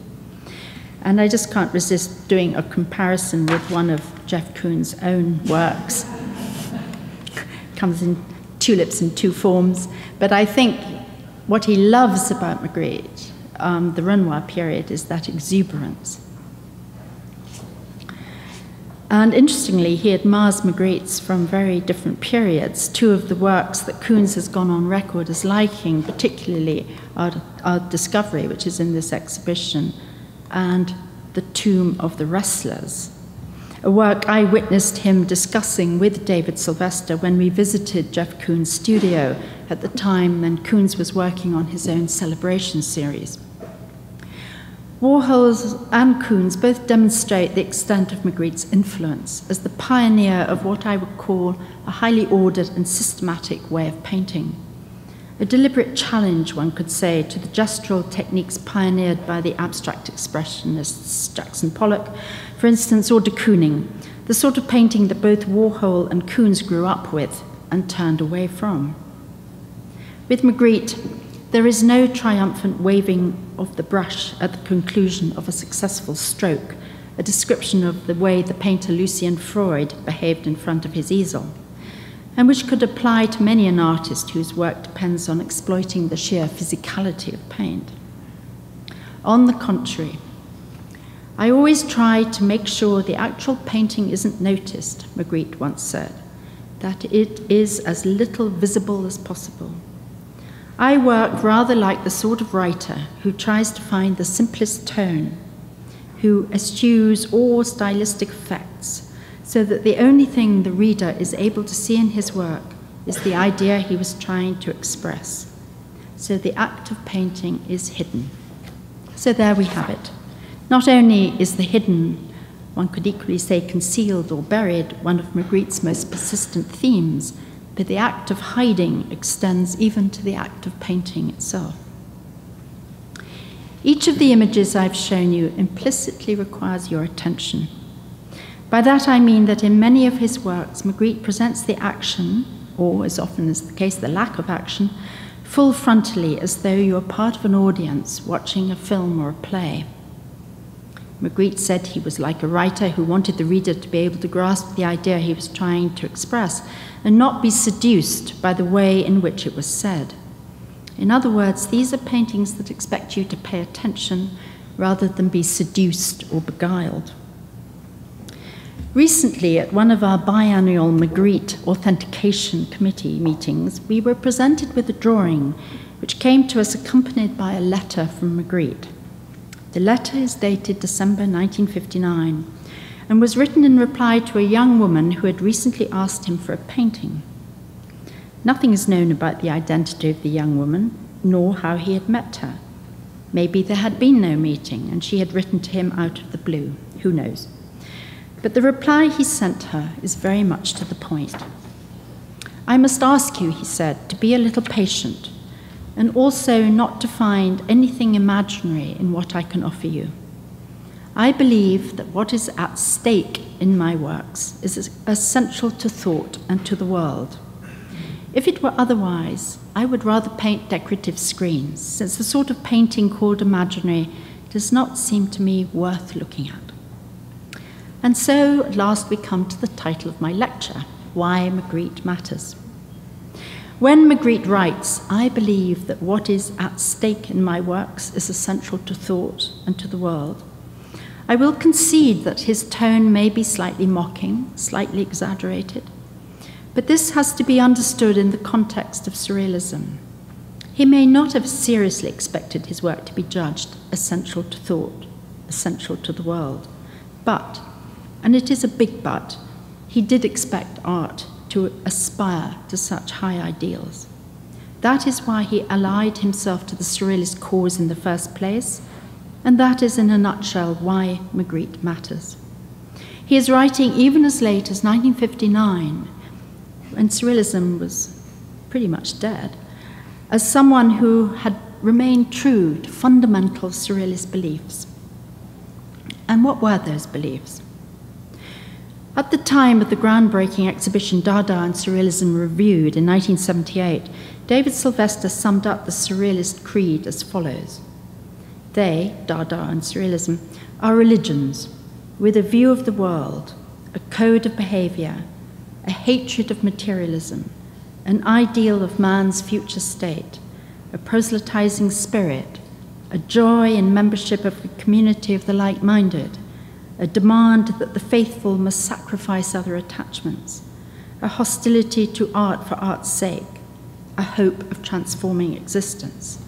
And I just can't resist doing a comparison with one of Jeff Koons' own works. Comes in tulips in two forms. But I think what he loves about Magritte, the Renoir period, is that exuberance. And interestingly, he admires Magritte's from very different periods. Two of the works that Koons has gone on record as liking, particularly are Discovery, which is in this exhibition, and The Tomb of the Wrestlers, a work I witnessed him discussing with David Sylvester when we visited Jeff Koons' studio at the time when Koons was working on his own Celebration series. Warhol and Koons both demonstrate the extent of Magritte's influence as the pioneer of what I would call a highly ordered and systematic way of painting. A deliberate challenge, one could say, to the gestural techniques pioneered by the abstract expressionists Jackson Pollock, for instance, or de Kooning, the sort of painting that both Warhol and Koons grew up with and turned away from. With Magritte, there is no triumphant waving of the brush at the conclusion of a successful stroke, a description of the way the painter Lucien Freud behaved in front of his easel, and which could apply to many an artist whose work depends on exploiting the sheer physicality of paint. On the contrary, I always try to make sure the actual painting isn't noticed, Magritte once said, that it is as little visible as possible. I work rather like the sort of writer who tries to find the simplest tone, who eschews all stylistic effects, so that the only thing the reader is able to see in his work is the idea he was trying to express. So the act of painting is hidden. So there we have it. Not only is the hidden, one could equally say concealed or buried, one of Magritte's most persistent themes, but the act of hiding extends even to the act of painting itself. Each of the images I've shown you implicitly requires your attention. By that I mean that in many of his works, Magritte presents the action, or as often is the case, the lack of action, full frontally, as though you are part of an audience watching a film or a play. Magritte said he was like a writer who wanted the reader to be able to grasp the idea he was trying to express and not be seduced by the way in which it was said. In other words, these are paintings that expect you to pay attention rather than be seduced or beguiled. Recently, at one of our biannual Magritte Authentication Committee meetings, we were presented with a drawing which came to us accompanied by a letter from Magritte. The letter is dated December 1959 and was written in reply to a young woman who had recently asked him for a painting. Nothing is known about the identity of the young woman, nor how he had met her. Maybe there had been no meeting and she had written to him out of the blue. Who knows? But the reply he sent her is very much to the point. I must ask you, he said, to be a little patient, and also not to find anything imaginary in what I can offer you. I believe that what is at stake in my works is essential to thought and to the world. If it were otherwise, I would rather paint decorative screens, since the sort of painting called imaginary does not seem to me worth looking at. And so, at last, we come to the title of my lecture, Why Magritte Matters. When Magritte writes, I believe that what is at stake in my works is essential to thought and to the world, I will concede that his tone may be slightly mocking, slightly exaggerated, but this has to be understood in the context of surrealism. He may not have seriously expected his work to be judged essential to thought, essential to the world, but, and it is a big but, he did expect art to aspire to such high ideals. That is why he allied himself to the surrealist cause in the first place, and that is in a nutshell why Magritte matters. He is writing even as late as 1959, when surrealism was pretty much dead, as someone who had remained true to fundamental surrealist beliefs. And what were those beliefs? At the time of the groundbreaking exhibition Dada and Surrealism Reviewed in 1978, David Sylvester summed up the surrealist creed as follows. They, Dada and Surrealism, are religions with a view of the world, a code of behavior, a hatred of materialism, an ideal of man's future state, a proselytizing spirit, a joy in membership of the community of the like-minded, a demand that the faithful must sacrifice other attachments, a hostility to art for art's sake, a hope of transforming existence.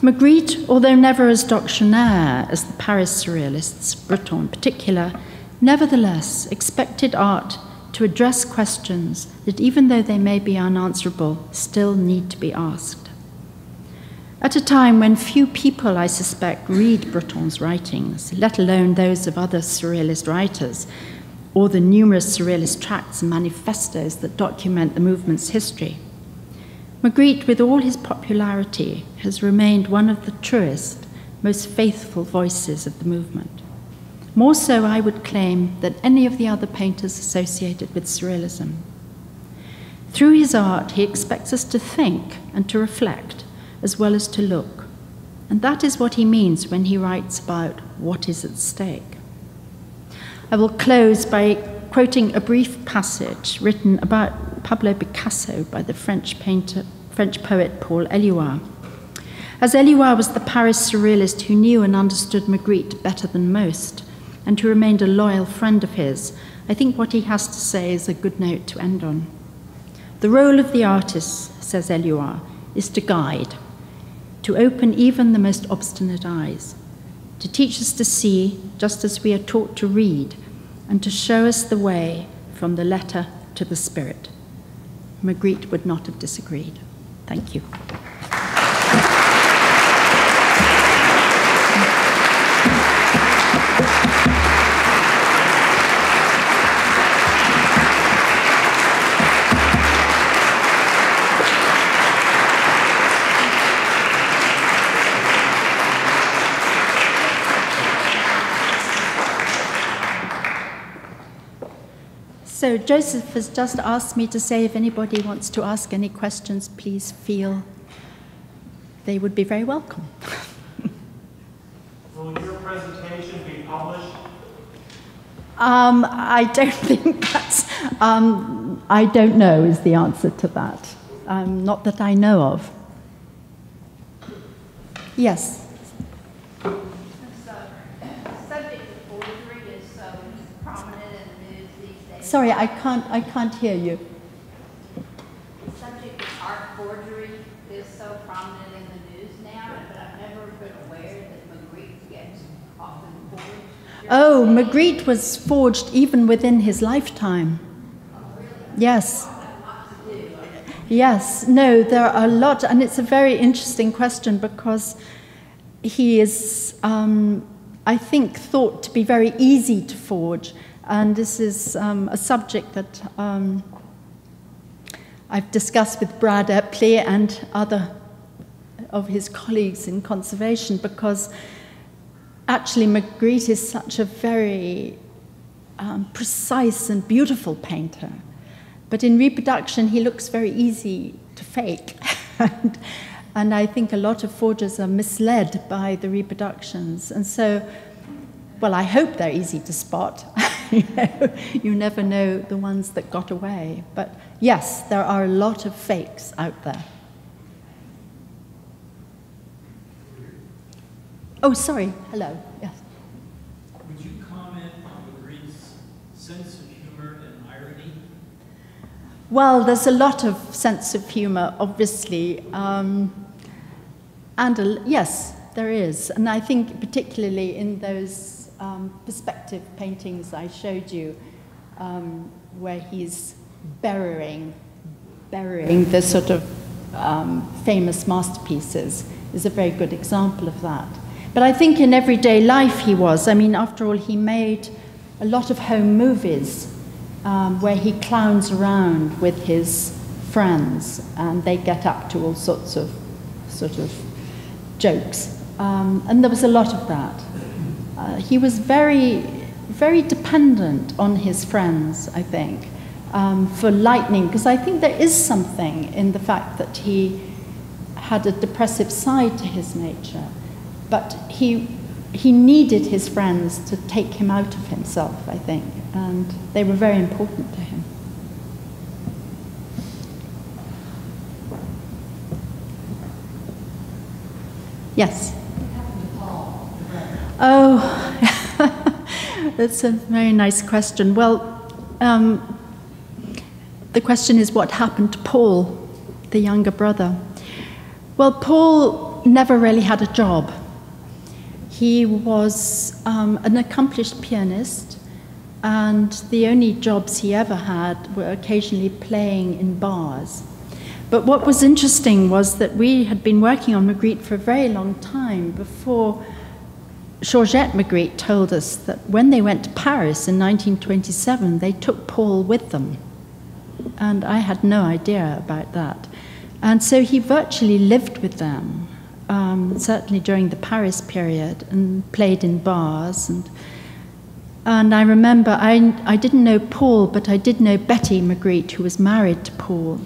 Magritte, although never as doctrinaire as the Paris surrealists, Breton in particular, nevertheless expected art to address questions that, even though they may be unanswerable, still need to be asked. At a time when few people, I suspect, read Breton's writings, let alone those of other surrealist writers, or the numerous surrealist tracts and manifestos that document the movement's history, Magritte, with all his popularity, has remained one of the truest, most faithful voices of the movement. More so, I would claim, than any of the other painters associated with surrealism. Through his art, he expects us to think and to reflect, as well as to look. And that is what he means when he writes about what is at stake. I will close by quoting a brief passage written about Pablo Picasso by the French poet Paul Éluard. As Éluard was the Paris surrealist who knew and understood Magritte better than most, and who remained a loyal friend of his, I think what he has to say is a good note to end on. The role of the artist, says Éluard, is to guide, to open even the most obstinate eyes, to teach us to see just as we are taught to read, and to show us the way from the letter to the spirit. Magritte would not have disagreed. Thank you. So Joseph has just asked me to say if anybody wants to ask any questions, please feel they would be very welcome. Will your presentation be published? I don't think that's, I don't know is the answer to that. Not that I know of. Yes. Sorry, I can't hear you. The subject of art forgery is so prominent in the news now, but I've never been aware that Magritte gets often forged. Oh, Magritte was forged even within his lifetime. Oh, really? Yes. Lots to do. Yes. No, there are a lot, and it's a very interesting question because he is, I think, thought to be very easy to forge. And this is a subject that I've discussed with Brad Epley and other of his colleagues in conservation, because actually Magritte is such a very precise and beautiful painter. But in reproduction, he looks very easy to fake. And I think a lot of forgers are misled by the reproductions. And so, well, I hope they're easy to spot. You never know the ones that got away. But yes, there are a lot of fakes out there. Oh, sorry. Hello. Yes. Would you comment on Magritte's sense of humor and irony? Well, there's a lot of sense of humor, obviously. Yes, there is. And I think particularly in those perspective paintings I showed you, where he's burying the sort of famous masterpieces, is a very good example of that. But I think in everyday life he was. I mean, after all, he made a lot of home movies where he clowns around with his friends and they get up to all sorts of sort of jokes. And there was a lot of that. He was very, very dependent on his friends, I think, for lightning, because I think there is something in the fact that he had a depressive side to his nature, but he needed his friends to take him out of himself, I think, and they were very important to him. Yes? Oh, That's a very nice question. Well, the question is what happened to Paul, the younger brother. Well, Paul never really had a job. He was an accomplished pianist, and the only jobs he ever had were occasionally playing in bars. But what was interesting was that we had been working on Magritte for a very long time before Georgette Magritte told us that when they went to Paris in 1927, they took Paul with them. And I had no idea about that. And so he virtually lived with them, certainly during the Paris period, and played in bars. And I remember, I didn't know Paul, but I did know Betty Magritte, who was married to Paul.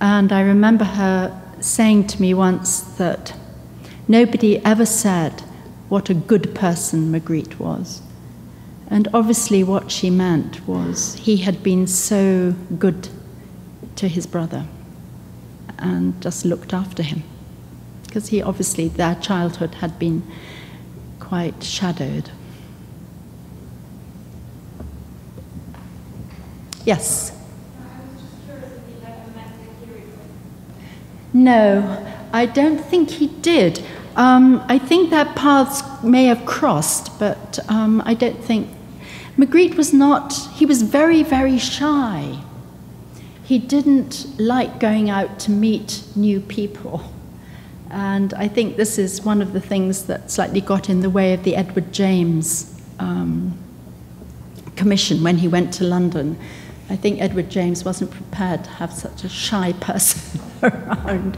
And I remember her saying to me once that nobody ever said what a good person Magritte was. And obviously what she meant was he had been so good to his brother and just looked after him. Because he obviously, their childhood had been quite shadowed. Yes? No, I don't think he did. I think their paths may have crossed, but I don't think... Magritte was not... He was very, very shy. He didn't like going out to meet new people. And I think this is one of the things that slightly got in the way of the Edward James commission when he went to London. I think Edward James wasn't prepared to have such a shy person around.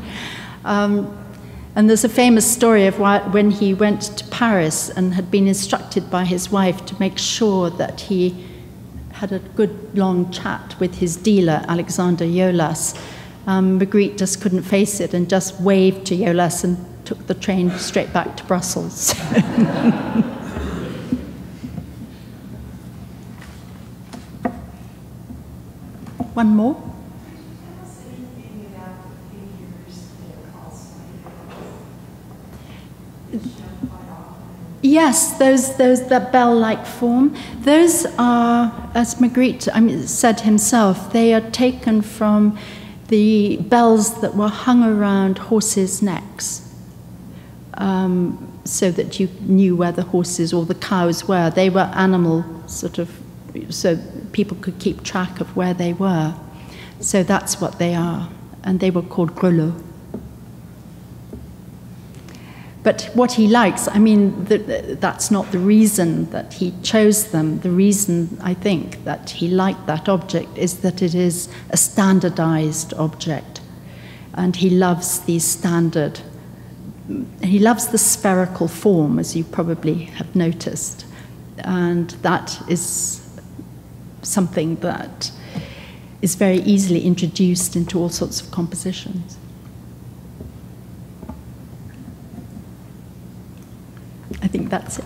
And there's a famous story of when he went to Paris and had been instructed by his wife to make sure that he had a good long chat with his dealer, Alexander Jolas. Magritte just couldn't face it and just waved to Jolas and took the train straight back to Brussels. One more? Yes, that bell-like form. Those are, as Magritte said himself, they are taken from the bells that were hung around horses' necks, so that you knew where the horses or the cows were. They were animal sort of, so people could keep track of where they were. So that's what they are, and they were called grelots. But what he likes, I mean, that's not the reason that he chose them. The reason, I think, that he liked that object is that it is a standardized object. And he loves these standard, he loves the spherical form, as you probably have noticed. And that is something that is very easily introduced into all sorts of compositions. I think that's it.